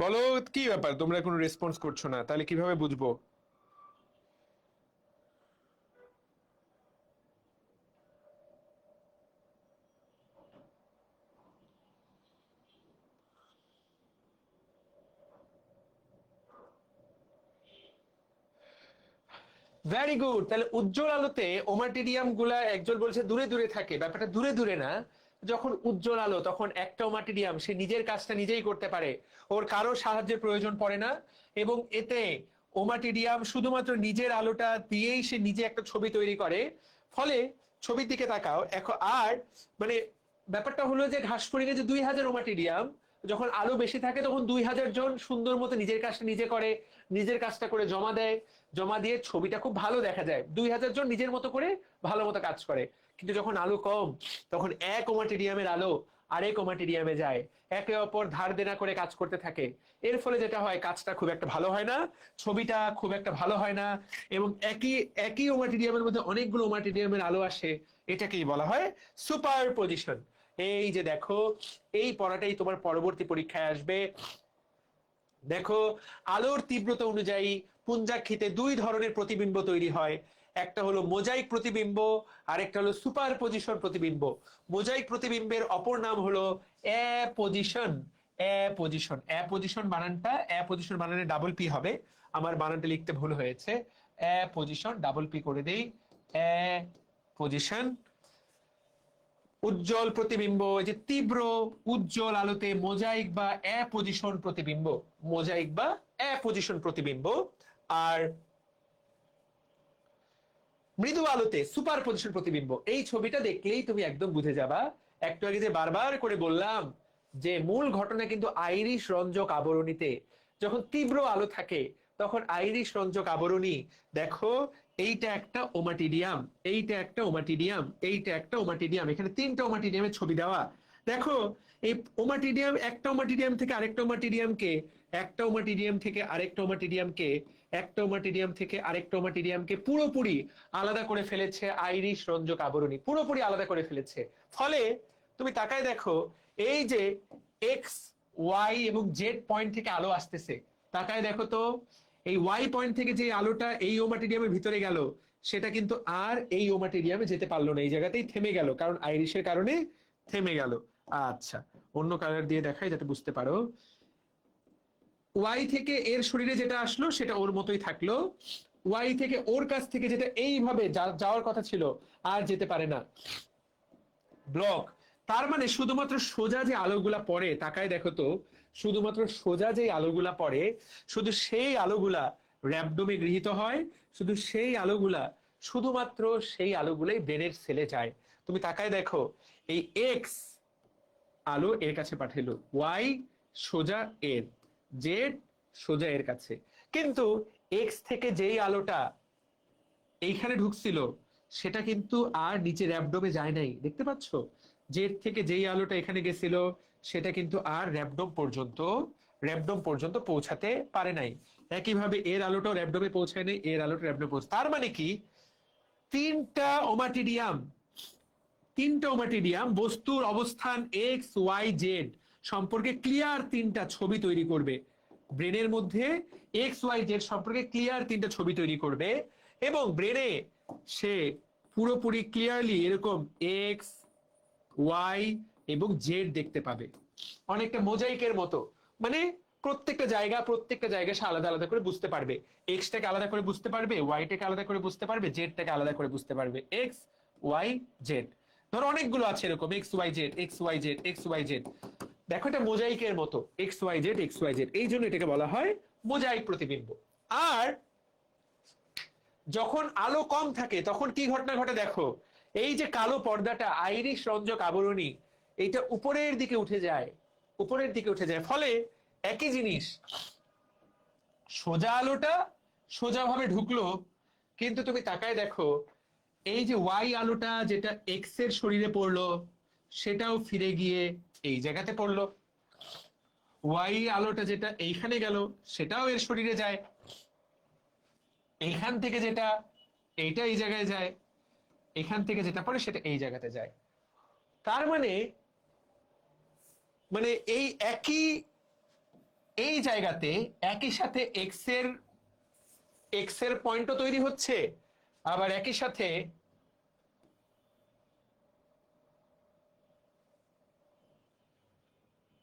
বলো কি ব্যাপার, তোমরা কোনো রেসপন্স করছো না, তাহলে কিভাবে বুঝবো? Very good. তাহলে উজ্জ্বল আলোতে ওমাটিডিয়াম গুলা একজন বলছে দূরে দূরে থাকে, ব্যাপারটা দূরে দূরে না। যখন উজ্জ্বল আলো তখন একটা ওমাটিডিয়াম সে নিজের কাজটা নিজেই করতে পারে, ওর কারো সাহায্যের প্রয়োজন পড়ে না। এবং এতে ওমাটিডিয়াম শুধুমাত্র নিজের আলোটা দিয়েই সে নিজে একটা ছবি তৈরি করে। ফলে ছবির দিকে তাকাও এখন। আর মানে ব্যাপারটা হলো যে ঘাসফড়িংয়ে যে 2000 ওমাটিডিয়াম, যখন আলো বেশি থাকে তখন 2000 জন সুন্দর মতো নিজের কাজটা নিজে করে, নিজের কাজটা করে জমা দেয়, জমা দিয়ে ছবিটা খুব ভালো দেখা যায়। 2000 জন নিজের মতো করে ভালো মতো কাজ করে। কিন্তু যখন আলো কম তখন এক ওমাটিডিয়ামের আলো আরেক ওমাটিডিয়ামে যায়, একে অপর ধার দেনা করে কাজ করতে থাকে। এর ফলে যেটা হয়, কাজটা খুব একটা ভালো হয় না, ছবিটা খুব একটা ভালো হয় না, এবং একই একই ওমাটিডিয়ামের মধ্যে অনেকগুলো ওমাটিডিয়ামের আলো আসে। এটাকেই বলা হয় সুপার পজিশন। এই যে দেখো, এই পড়াটাই তোমার পরবর্তী পরীক্ষায় আসবে। দেখো, আলোর তীব্রতা অনুযায়ী পুঞ্জাক্ষিতে দুই ধরনের প্রতিবিম্ব তৈরি হয়। একটা হলো মোজাইক প্রতিবিম্ব, আরেকটা হলো সুপার পজিশন প্রতিবিম্ব। মোজাইক প্রতিবিম্বের অপর নাম হলো অ্যাপোজিশন। অ্যাপোজিশন, অ্যাপোজিশন বানানটা, অ্যাপোজিশন বানানে ডাবল পি হবে, আমার বানানটা লিখতে ভুল হয়েছে। অ্যাপোজিশন ডাবল পি করে দেই, অ্যাপোজিশন। উজ্জ্বল প্রতিবিম্ব, যে তীব্র উজ্জ্বল আলোতে মোজাইক বা অ্যাপোজিশন প্রতিবিম্ব, মোজাইক বা অ্যাপোজিশন প্রতিবিম্ব। আর মৃদু আলোতে সুপার পজিশন প্রতিবিম্ব। এই ছবিটা দেখলেই তুমি একদম বুঝে যাবা। একটু আগে যে বারবার করে বললাম যে মূল ঘটনা কিন্তু আইরিশ রঞ্জক আবরণীতে। যখন তীব্র আলো থাকে তখন আইরিশ রঞ্জক আবরণী, দেখো এইটা একটা ওমাটিডিয়াম, এইটা একটা ওমাটিডিয়াম, এইটা একটা ওমাটিডিয়াম, এখানে তিনটা ওমাটিডিয়ামের ছবি দেওয়া। দেখো, এই ওমাটিডিয়াম একটা ওমাটিডিয়াম থেকে আরেকটা ওমাটিডিয়ামকে, একটা ওমাটিডিয়াম থেকে আরেকটা ওমাটিডিয়ামকে, একটা ওমাটিডিয়াম থেকে আরেকটা ওমাটিডিয়ামকে পুরোপুরি আলাদা করে ফেলেছে আইরিশ রঞ্জক আবরণী, পুরোপুরি আলাদা করে ফেলেছে। ফলে তুমি তাকায় দেখো, এই যে এক্স, ওয়াই এবং জেড পয়েন্ট থেকে আলো আসতেছে, তাকায় দেখো তো, এই ওয়াই পয়েন্ট থেকে যে আলোটা এই ওমাটিডিয়ামের ভিতরে গেল, সেটা কিন্তু আর এই ওমাটিডিয়ামে যেতে পারলো না, এই জায়গাতেই থেমে গেল, কারণ আইরিশের কারণে থেমে গেল। আচ্ছা, অন্য কালার দিয়ে দেখাই যাতে বুঝতে পারো। ওয়াই থেকে এর শরীরে যেটা আসলো সেটা ওর মতোই থাকলো, ওয়াই থেকে ওর কাছ থেকে যেটা এইভাবে যাওয়ার কথা ছিল আর যেতে পারে না, ব্লক। তার মানে শুধুমাত্র সোজা যে আলোগুলা পড়ে, তাকায় দেখো তো, শুধুমাত্র সোজা যে আলোগুলা পড়ে, শুধু সেই আলোগুলা র্যাবডোমে গৃহীত হয়, শুধু সেই আলোগুলা, শুধুমাত্র সেই আলোগুলাই ব্রেনের সেলে যায়। তুমি তাকায় দেখো, এই এক্স আলো এর কাছে পাঠাইলো, ওয়াই সোজা এর, জেড সোজা এর কাছে, কিন্তু এক্স থেকে যেই আলোটা এইখানে ঢুকছিল সেটা কিন্তু আর নিচে র্যাবডোমে যায় নাই, দেখতে পাচ্ছ? জেড থেকে যেই আলোটা এখানে গেছিল সেটা কিন্তু আর র্যাবডোম পর্যন্ত পৌঁছাতে পারে নাই। একইভাবে এর আলোটাও র্যাবডোমে পৌঁছায় নাই, এর আলোটা র্যাবডোমে পৌঁছে। তার মানে কি, তিনটা ওমাটিডিয়াম, তিনটা ওমাটিডিয়াম বস্তুর অবস্থান এক্স ওয়াই জেড সম্পর্কে ক্লিয়ার তিনটা ছবি তৈরি করবে ব্রেনের মধ্যে, এক্স ওয়াই জেড সম্পর্কে ক্লিয়ার তিনটা ছবি তৈরি করবে, এবং ব্রেনে সে পুরোপুরি ক্লিয়ারলি এরকম এক্স ওয়াই এবং জেড দেখতে পাবে, অনেকটা মোজাইকের মতো। মানে প্রত্যেকটা জায়গা সে আলাদা আলাদা করে বুঝতে পারবে, এক্সটাকে আলাদা করে বুঝতে পারবে, ওয়াইটাকে আলাদা করে বুঝতে পারবে, জেডটাকে আলাদা করে বুঝতে পারবে। এক্স ওয়াই জেড, ধরো অনেকগুলো আছে এরকম, x y z, x y z, x y z. দেখো, এটা মোজাইকের মতো, x y z, x y z, এই জন্য এটাকে বলা হয় মোজাইক প্রতিবিম্ব। আর যখন আলো কম থাকে তখন কি ঘটনা ঘটে দেখো, এই যে কালো পর্দাটা আইরিশ রঞ্জক আবরণী, এইটা উপরের দিকে উঠে যায়, উপরের দিকে উঠে যায়। ফলে একই জিনিস, সোজা আলোটা সোজাভাবে ঢুকলো, কিন্তু তুমি তাকায় দেখো, এই যে ওয়াই আলোটা যেটা এক্স এর শরীরে পড়লো সেটাও ফিরে গিয়ে এই জায়গাতে পড়লো, ওয়াই আলোটা যেটা এইখানে গেল সেটাও এর শরীরে যায়, এইখান থেকে যেটা এইটা এই জায়গায় যায়, এখান থেকে যেটা পড়ে সেটা এই জায়গাতে যায়। তার মানে মানে এই একই, এই জায়গাতে একই সাথে এক্স এর পয়েন্টও তৈরি হচ্ছে, আবার একই সাথে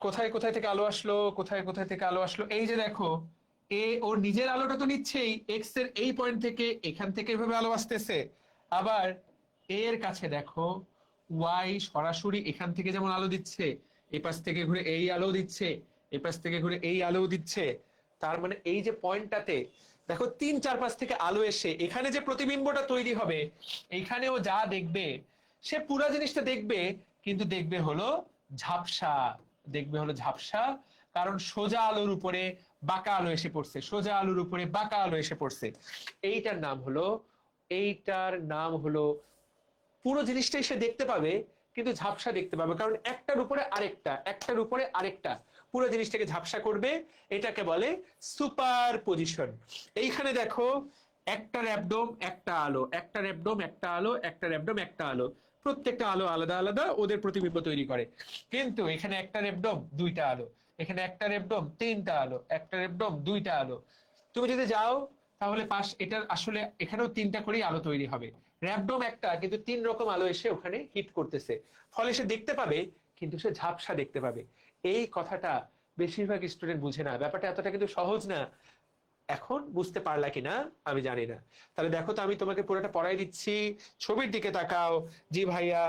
কোথায় কোথায় থেকে আলো আসলো, কোথায় কোথায় থেকে আলো আসলো, এই যে দেখো, এ ওর নিজের আলোটা তো নিচ্ছেই, এক্স এর এই পয়েন্ট থেকে, এখান থেকে এভাবে আলো আসতেছে, আবার এর কাছে দেখো ওয়াই সরাসরি এখান থেকে যেমন আলো দিচ্ছে, এই পাশ থেকে ঘুরে এই আলো দিচ্ছে, এই পাশ থেকে ঘুরে এই আলো দিচ্ছে। তার মানে এই যে পয়েন্টটাতে দেখো, তিন চার পাশ থেকে আলো এসে এখানে যে প্রতিবিম্বটা তৈরি হবে, এইখানেও যা দেখবে সে পুরা জিনিসটা দেখবে, কিন্তু দেখবে হলো ঝাপসা, দেখবে হলো ঝাপসা, কারণ সোজা আলোর উপরে বাঁকা আলো এসে পড়ছে, সোজা আলোর উপরে বাঁকা আলো এসে পড়ছে। এইটার নাম হলো পুরো জিনিসটাই সে দেখতে পাবে, কিন্তু ঝাপসা দেখতে পাবে, কারণ একটার উপরে আরেকটা, একটার উপরে আরেকটা পুরো জিনিসটাকে ঝাপসা করবে। এটাকে বলে সুপার পজিশন। এইখানে দেখো, একটা র্যাপডোম একটা আলো, একটা র্যাপডোম একটা আলো, একটা র্যাপডোম একটা আলো, প্রত্যেকটা আলো আলাদা আলাদা ওদের প্রতিবিম্ব তৈরি করে। কিন্তু এখানে একটা র্যাপডোম দুইটা আলো, এখানে একটা র্যাপডোম তিনটা আলো, একটা র্যাপডোম দুইটা আলো। তুমি যদি যাও তাহলে পাশ এটার আসলে এখানেও তিনটা করেই আলো তৈরি হবে। র্যাপডোম একটা, কিন্তু তিন রকম আলো এসে ওখানে হিট করতেছে, ফলে সে দেখতে পাবে, কিন্তু সে ঝাপসা দেখতে পাবে। এই কথাটা বেশিরভাগ স্টুডেন্ট বুঝে না, ব্যাপারটা এতটা কিন্তু সহজ না। এখন বুঝতে পারলা কিনা আমি জানি না। তাহলে দেখো তো, আমি তোমাকে পুরোটা পড়াই দিচ্ছি, ছবির দিকে তাকাও। জি ভাইয়া,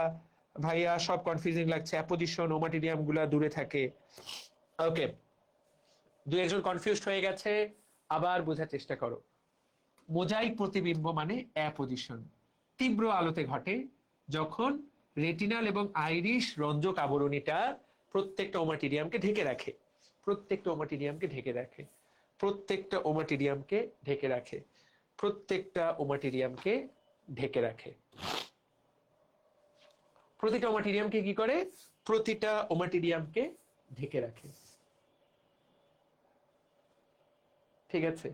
ভাইয়া সব কনফিউজিং লাগছে, অ্যাপোজিশন ওমাটিডিয়াম গুলা দূরে থাকে। ওকে, দুই একজন কনফিউজড হয়ে গেছে, আবার বোঝার চেষ্টা করো। মোজাইক প্রতিবিম্ব মানে অ্যাপোজিশন, তীব্র আলোতে ঘটে যখন রেটিনাল এবং আইরিশ রঞ্জক আবরণীটা প্রত্যেকটা ওমাটিডিয়ামকে ঢেকে রাখে, প্রত্যেকটা ওমাটিডিয়ামকে ঢেকে রাখে, প্রত্যেকটা ওমাটিডিয়ামকে ঢেকে রাখে, প্রত্যেকটা ওমাটিডিয়ামকে ঢেকে রাখে। প্রতিটা ওমাটিডিয়ামকে কি করে? প্রতিটা ওমাটিডিয়ামকে ঢেকে রাখে। ঠিক আছে,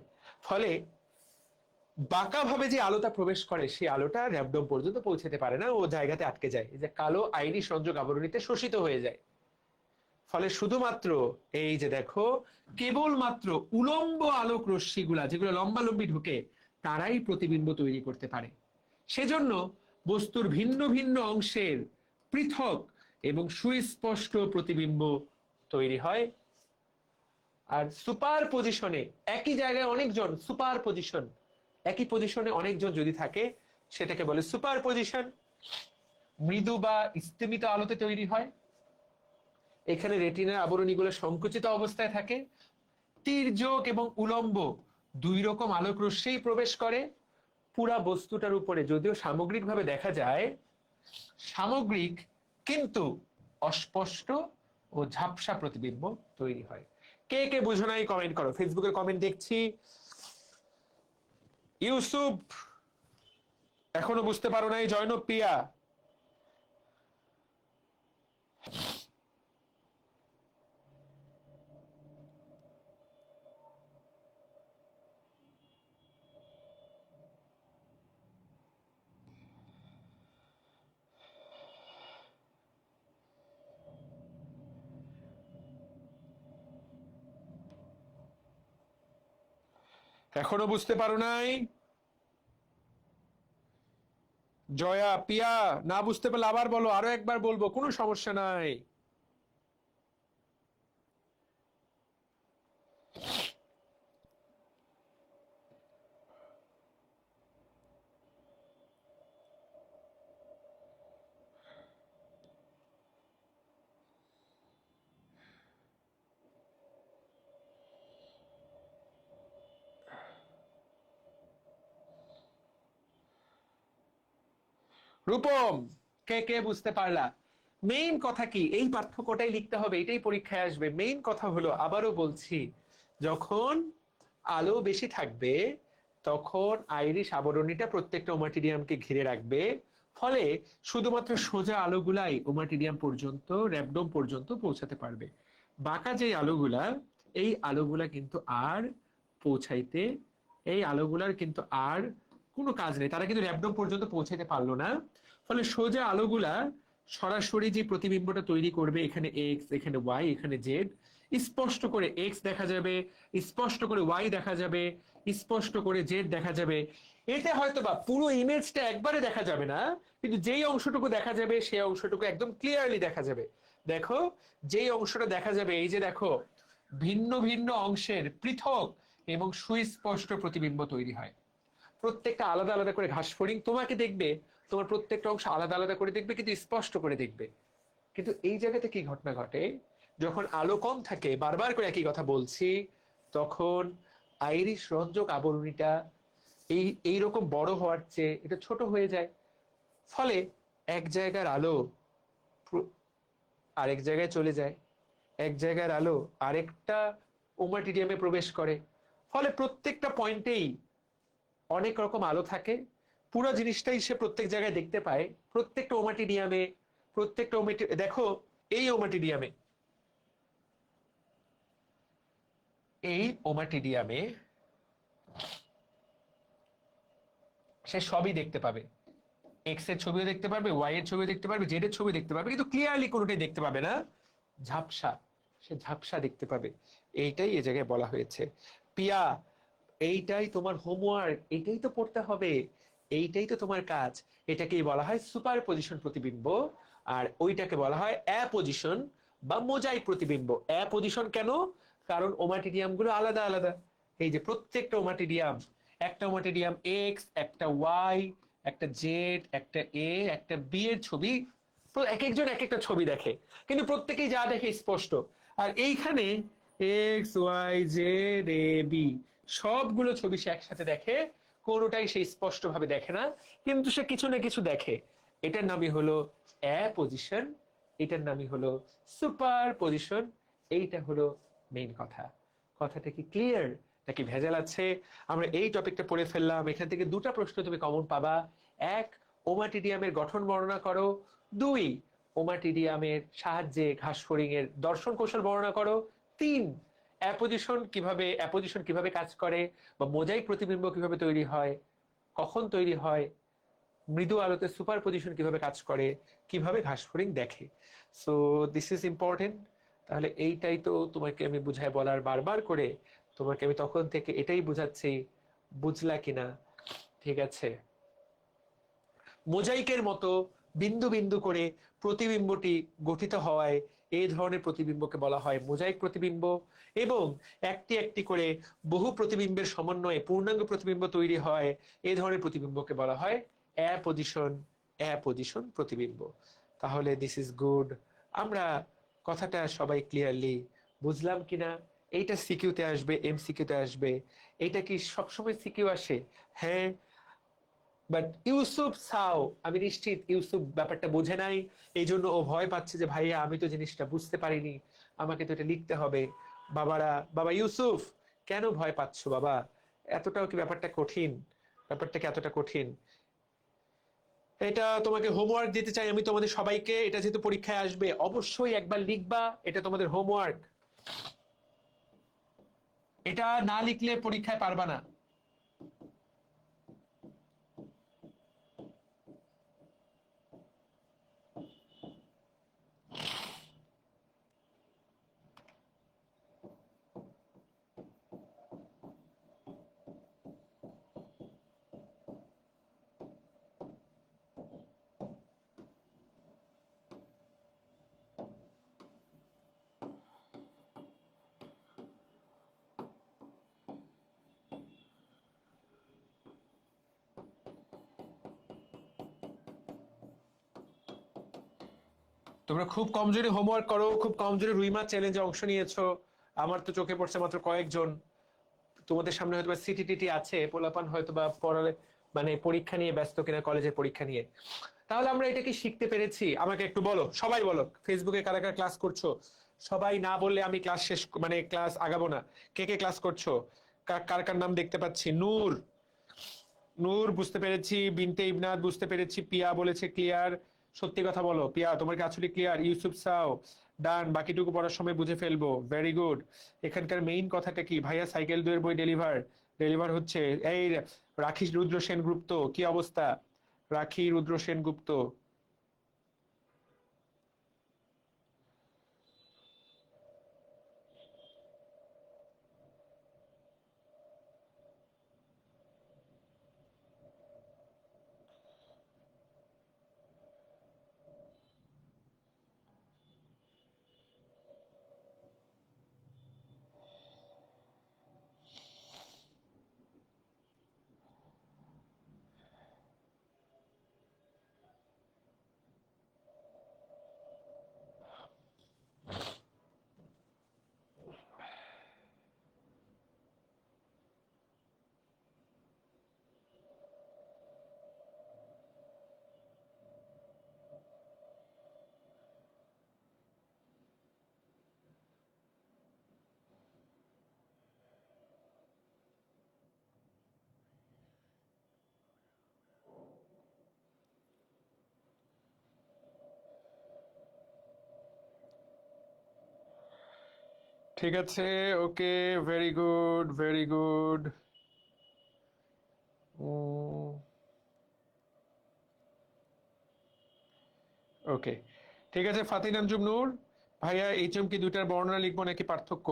ফলে বাঁকা ভাবে যে আলোটা প্রবেশ করে সেই আলোটা র্যাবডোম পর্যন্ত পৌঁছাতে পারে না, ও জায়গাতে আটকে যায়, এই যে কালো আইরিশ রঞ্জক আবরণীতে শোষিত হয়ে যায়। ফলে শুধুমাত্র এই যে দেখো, কেবলমাত্র উলম্ব আলোক রশ্মিগুলা যেগুলো লম্বালম্বি ঢুকে, তারাই প্রতিবিম্ব তৈরি করতে পারে। সেজন্য বস্তুর ভিন্ন ভিন্ন অংশের পৃথক এবং সুস্পষ্ট প্রতিবিম্ব তৈরি হয়। আর সুপার পজিশনে একই জায়গায় অনেকজন, সুপার পজিশন, একই পজিশনে অনেকজন যদি থাকে, সেটাকে বলে সুপার পজিশন। মৃদু বা স্তিমিত আলোতে তৈরি হয়। এখানে রেটিনার আবরণীগুলো সংকুচিত অবস্থায় থাকে। তির্যক এবং উলম্ব দুই রকম আলোক রশ্মি প্রবেশ করে পুরা বস্তুটার উপরে। যদিও সামগ্রিকভাবে দেখা যায় সামগ্রিক, কিন্তু অস্পষ্ট ও ঝাপসা প্রতিবিম্ব তৈরি হয়। কে কে বুঝো নাই কমেন্ট করো, ফেসবুকের কমেন্ট দেখছি। ইউসুফ এখনো বুঝতে পারো নাই? জয়নব পিয়া, এখনো বুঝতে পারো নাই? জয়া, পিয়া, না বুঝতে পারলে আবার বলো, আরো একবার বলবো, কোনো সমস্যা নাই। রূপম, কে কে বুঝতে পারলা? মেইন কথা কি, এই পার্থক্যটাই লিখতে হবে, এটাই পরীক্ষায় আসবে। মেইন কথা হলো, আবারও বলছি, যখন আলো বেশি থাকবে তখন আইরিশ আবরণীটা প্রত্যেকটা ওমাটিডিয়ামকে ঘিরে রাখবে। ফলে শুধুমাত্র সোজা আলোগুলাই ওমাটিডিয়াম পর্যন্ত, র্যাবডোম পর্যন্ত পৌঁছাতে পারবে। বাঁকা যে আলোগুলা, এই আলোগুলা কিন্তু আর পৌঁছাইতে, এই আলোগুলার কিন্তু আর কোনো কাজ নেই, তারা কিন্তু র্যাবডোম পর্যন্ত পৌঁছাতে পারলো না। ফলে সোজা আলোগুলা সরাসরি যে প্রতিবিম্বটা তৈরি করবে, এখানে এক্স, এখানে ওয়াই, এখানে জেড, স্পষ্ট করে এক্স দেখা যাবে, স্পষ্ট করে ওয়াই দেখা যাবে, স্পষ্ট করে জেড দেখা যাবে। এতে হয়তো বা পুরো ইমেজটা একবারে দেখা যাবে না, কিন্তু যেই অংশটুকু দেখা যাবে সেই অংশটুকু একদম ক্লিয়ারলি দেখা যাবে। দেখো, যেই অংশটা দেখা যাবে, এই যে দেখো, ভিন্ন ভিন্ন অংশের পৃথক এবং সুস্পষ্ট প্রতিবিম্ব তৈরি হয়। প্রত্যেকটা আলাদা আলাদা করে ঘাস ফড়িং তোমাকে দেখবে, তোমার প্রত্যেকটা অংশ আলাদা আলাদা করে দেখবে, কিন্তু স্পষ্ট করে দেখবে। কিন্তু এই জায়গাতে কি ঘটনা ঘটে, যখন আলো কম থাকে, বারবার করে একই কথা বলছি, তখন আইরিশ রঞ্জক আবরণীটা এইরকম বড় হওয়ার চেয়ে এটা ছোট হয়ে যায়। ফলে এক জায়গার আলো আরেক জায়গায় চলে যায়, এক জায়গার আলো আরেকটা ওমাটিডিয়ামে প্রবেশ করে। ফলে প্রত্যেকটা পয়েন্টেই অনেক রকম আলো থাকে, পুরো জিনিসটাই সে প্রত্যেক জায়গায় দেখতে পায়, প্রত্যেকটা ওমাটিডিয়ামে, প্রত্যেকটা দেখো এই ওমাটিডিয়ামে, এই ওমাটিডিয়ামে সে সবই দেখতে পাবে, এক্স এর ছবিও দেখতে পারবে, ওয়াই এর ছবিও দেখতে পারবে, জেড এর ছবি দেখতে পারবে, কিন্তু ক্লিয়ারলি কোনোটাই দেখতে পাবে না, ঝাপসা, সে ঝাপসা দেখতে পাবে। এইটাই এ জায়গায় বলা হয়েছে। পিয়া, এইটাই তোমার হোমওয়ার্ক, এইটাই তো পড়তে হবে, এইটাই তো তোমার কাজ। এটাকেই বলা হয় সুপার পজিশন প্রতিবিম্ব, আর ওইটাকে বলা হয় অ্যাপোজিশন বা মোজাইক প্রতিবিম্ব। অ্যাপোজিশন কেন? কারণ ওমাটিডিয়াম গুলো আলাদা আলাদা। এই যে প্রত্যেকটা ওমাটিডিয়াম, একটা ওমাটিডিয়াম এক্স, একটা ওয়াই, একটা জেড, একটা এ, একটা বি এর ছবি, এক একজন এক একটা ছবি দেখে, কিন্তু প্রত্যেকেই যা দেখে স্পষ্ট। আর এইখানে x y Z A B সবগুলো ছবি সে একসাথে দেখে, কোনোটাই সে স্পষ্ট ভাবে দেখে না, কিন্তু সে কিছু না কিছু দেখে। এটার নামই হলো অ্যাপোজিশন, এটার নামই হলো সুপার পজিশন। এইটা হলো মেইন কথা। কথাটা কি ক্লিয়ার নাকি ভেজাল আছে? আমরা এই টপিকটা পড়ে ফেললাম, এখান থেকে দুটা প্রশ্ন তুমি কমন পাবা। এক, ওমাটিডিয়ামের গঠন বর্ণনা করো। দুই, ওমাটিডিয়ামের সাহায্যে ঘাসফড়িং এর দর্শন কৌশল বর্ণনা করো। তিন, অ্যাপোজিশন কিভাবে কাজ করে, বা মোজাইক প্রতিবিম্ব কিভাবে তৈরি হয়, কখন তৈরি হয়, মৃদু আলোতে সুপার পজিশন কিভাবে কাজ করে, কিভাবে ঘাসফড়িং দেখে। So this is important. তাহলে এইটাই তো তোমাকে আমি বুঝাই বলার, বারবার করে তোমাকে আমি তখন থেকে এটাই বুঝাচ্ছি, বুঝলা কিনা? ঠিক আছে। মোজাইকের মতো বিন্দু বিন্দু করে প্রতিবিম্বটি গঠিত হওয়ায় এই ধরনের প্রতিবিম্বকে বলা হয় মোজাইক প্রতিবিম্ব। এবং একটি একটি করে বহু প্রতিবিম্বের সমন্বয়ে পূর্ণাঙ্গ প্রতিবিম্ব তৈরি হয়, এই ধরনের প্রতিবিম্বকে বলা হয় অ্যাপোজিশন প্রতিবিম্ব। তাহলে দিস ইজ গুড। আমরা কথাটা সবাই ক্লিয়ারলি বুঝলাম কিনা? এইটা সিকিউতে আসবে, এমসিকিউতে আসবে। এটা কি সবসময় সিকিউ আসে? হ্যাঁ। বাট ইউসুফ সাও, আমি নিশ্চিত ইউসুফ ব্যাপারটা বোঝে নাই, এই জন্য ও ভয় পাচ্ছে যে ভাইয়া আমি তো জিনিসটা বুঝতে পারিনি, আমাকে তো এটা লিখতে হবে। বাবা ইউসুফ, কেন ভয় পাচ্ছ বাবা? এতটাও কি ব্যাপারটা কঠিন? ব্যাপারটা কি এতটা কঠিন? এটা তোমাকে হোমওয়ার্ক দিতে চাই আমি তোমাদের সবাইকে। এটা যেহেতু পরীক্ষায় আসবে, অবশ্যই একবার লিখবা, এটা তোমাদের হোমওয়ার্ক। এটা না লিখলে পরীক্ষায় পারবা না। তোমরা খুব কমজোরি হোমওয়ার্ক করো, খুব কমজোরি রুইমা চ্যালেঞ্জে অংশ নিয়েছো। আমার তো চোখে পড়ছে মাত্র কয়েকজন। তোমাদের সামনে হয়তো বা সিটিটিটি আছে, পোলাপান হয়তো বা পড়ালে মানে পরীক্ষা নিয়ে ব্যস্ত কিনা, কলেজের পরীক্ষা নিয়ে। তাহলে আমরা এটা কি শিখতে পেরেছি? আমাকে একটু বলো, সবাই বলো, ফেসবুকে কারা কারা ক্লাস করছো। সবাই না বললে আমি ক্লাস শেষ, মানে ক্লাস আগাবো না। কে কে ক্লাস করছো? কার কার নাম দেখতে পাচ্ছি? নূর, নূর বুঝতে পেরেছি, বিনতে ইবনাত বুঝতে পেরেছি, পিয়া বলেছে ক্লিয়ার। সত্যি কথা বলো পিয়া, তোমার কাছে ক্লিয়ার? ইউসুফ সাও ডান, বাকিটুকু পড়ার সময় বুঝে ফেলবো, ভেরি গুড। এখানকার মেইন কথাটা কি ভাইয়া? সাইকেল দুয়ের বই ডেলিভার, ডেলিভার হচ্ছে। এই রাখি রুদ্র সেনগুপ্ত, কি অবস্থা? রাখি রুদ্র সেনগুপ্ত, ঠিক আছে, ওকে, ভেরি গুড, ভেরি গুড। ওকে, ঠিক আছে। ফাতিন আঞ্জুম নূর, ভাইয়া এইচএম কি দুইটার বর্ণনা লিখবো নাকি পার্থক্য?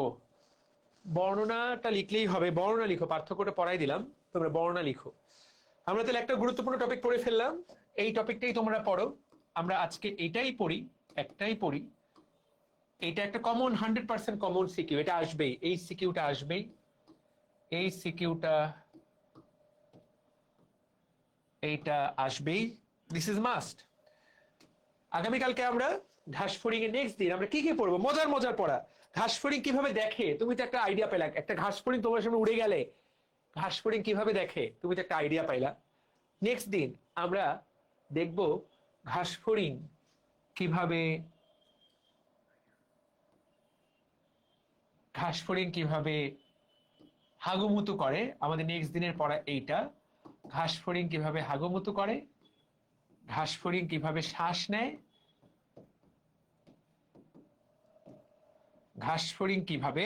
বর্ণনাটা লিখলেই হবে, বর্ণনা লিখো, পার্থক্যটা পড়াই দিলাম, তোমরা বর্ণনা লিখো। আমরা তাহলে একটা গুরুত্বপূর্ণ টপিক পড়ে ফেললাম, এই টপিকটাই তোমরা পড়ো। আমরা আজকে এটাই পড়ি, একটাই পড়ি। এটা একটা কমন 100% কমন সিকিউ, এটা আসবেই, এই সিকিউটা আসবেই, এই সিকিউটা এইটা আসবেই, দিস ইজ মাস্ট। আগামীকালকে আমরা ঘাসফড়িং এর নেক্সট দিন আমরা কি কি পড়বো, মজার মজার পড়া। ঘাসফড়িং কিভাবে দেখে, তুমি তো একটা আইডিয়া পেলা, একটা ঘাসফড়িং তোমার সামনে উড়ে গেলে ঘাসফড়িং কিভাবে দেখে তুমি তো একটা আইডিয়া পাইলা। নেক্সট দিন আমরা দেখব ঘাসফড়িং কিভাবে, ঘাসফড়িং কিভাবে হাগুমুতু করে। আমাদের নেক্সট দিনের পড়া এইটা, ঘাসফড়িং কিভাবে হাগুমুতু করে, ঘাসফড়িং কিভাবে শ্বাস নেয়, ঘাসফড়িং কিভাবে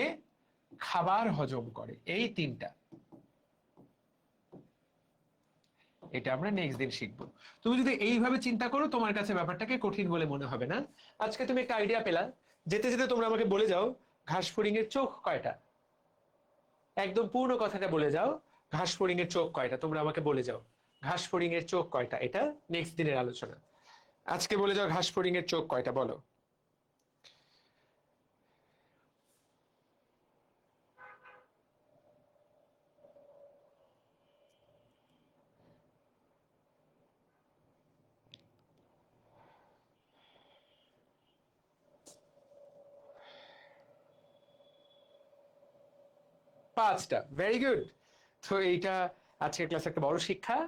খাবার হজম করে, এই তিনটা, এটা আমরা নেক্সট দিন শিখবো। তুমি যদি এইভাবে চিন্তা করো তোমার কাছে ব্যাপারটাকে কঠিন বলে মনে হবে না। আজকে তুমি একটা আইডিয়া পেলা, যেতে যেতে তোমরা আমাকে বলে যাও ঘাসফড়িং এর চোখ কয়টা, একদম পূর্ণ কথাটা বলে যাও, ঘাসফড়িং এর চোখ কয়টা, তোমরা আমাকে বলে যাও ঘাসফড়িং এর চোখ কয়টা, এটা নেক্সট দিনের আলোচনা। আজকে বলে যাও ঘাসফড়িং এর চোখ কয়টা, বলো। পাঁচটা, ভেরি গুড। তো এইটা আজকের ক্লাস একটা বড় শিক্ষা,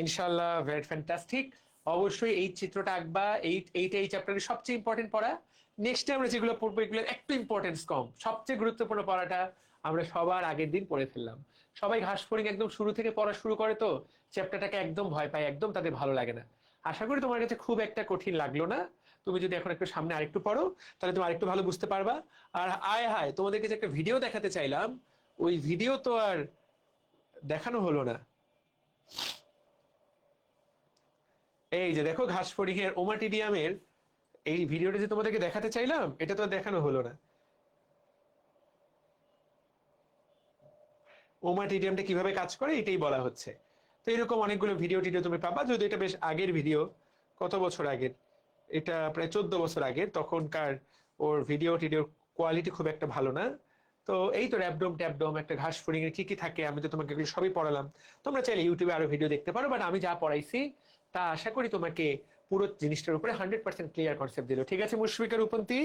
ইনশাল্লাহ ভেরি ফ্যান্টাস্টিক। অবশ্যই এই চিত্রটা আঁকবা, এইটা এই চ্যাপ্টারের সবচেয়ে ইম্পর্টেন্ট পড়া। নেক্সট আমরা যেগুলো পড়বো এগুলোর একটু ইম্পর্টেন্স কম, সবচেয়ে গুরুত্বপূর্ণ পড়াটা আমরা সবার আগের দিন পড়ে ফেললাম। সবাই ঘাসফড়িং একদম শুরু থেকে পড়া শুরু করে, তো চ্যাপ্টারটাকে একদম ভয় পায়, একদম তাদের ভালো লাগে না। আশা করি তোমার কাছে খুব একটা কঠিন লাগলো না। তুমি যদি এখন একটু সামনে আরেকটু পড়ো তাহলে তুমি আরেকটু ভালো বুঝতে পারবা। আর আয় হায়, তোমাদেরকে যে একটা ভিডিও দেখাতে চাইলাম, ওই ভিডিও তো আর দেখানো হলো না। এই যে দেখো ঘাসফড়িং এর ওমাটিডিয়ামের এই ভিডিওটা যে তোমাদেরকে দেখাতে চাইলাম, এটা তো আর দেখানো হলো না। ওমাটিডিয়ামটা কিভাবে কাজ করে এটাই বলা হচ্ছে। তো এরকম অনেকগুলো ভিডিও টিডিও তুমি পাবা, যদি এটা বেশ আগের ভিডিও, কত বছর আগের, এটা প্রায় 14 বছর আগের, তখনকার ওর ভিডিও টিডিওর কোয়ালিটি খুব একটা ভালো না। তো এই তো র্যাবডোম ট্যাবডোম একটা ঘাসফড়িং এর কি কি থাকে আমি তো তোমাকে এগুলো সবই পড়ালাম। তোমরা চাইলে ইউটিউবে আরো ভিডিও দেখতে পারো, বাট আমি যা পড়াইছি তা আশা করি তোমাকে পুরো জিনিসটার উপরে 100% ক্লিয়ার কনসেপ্ট দিল। ঠিক আছে মুশফিকা রূপন্তী,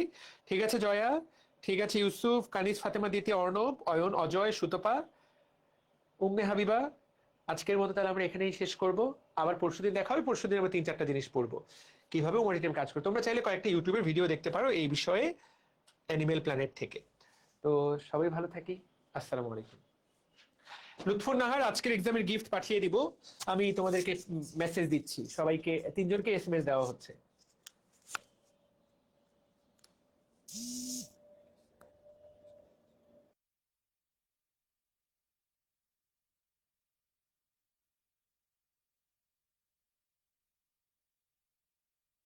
ঠিক আছে জয়া, ঠিক আছে ইউসুফ, কানিজ, ফাতেমা, দ্বিতীয়, অর্ণব, অয়ন, অজয়, সুতপা, উম্মে হাবিবা। আজকের মতো তাহলে আমরা এখানেই শেষ করব। আবার পরশুদিন দেখা হবে, পরশুদিন আমরা 3-4টা জিনিস পড়বো কিভাবে ওমাটিডিয়াম কাজ করে। তোমরা চাইলে কয়েকটা ইউটিউবের ভিডিও দেখতে পারো এই বিষয়ে অ্যানিমেল প্ল্যানেট থেকে। তো সবাই ভালো থাকি, আসসালামু আলাইকুম। লুৎফুন নাহার আজকের এক্সামের গিফট পাঠিয়ে দিব, আমি তোমাদেরকে মেসেজ দিচ্ছি, সবাইকে 3জনকে SMS দেওয়া হচ্ছে।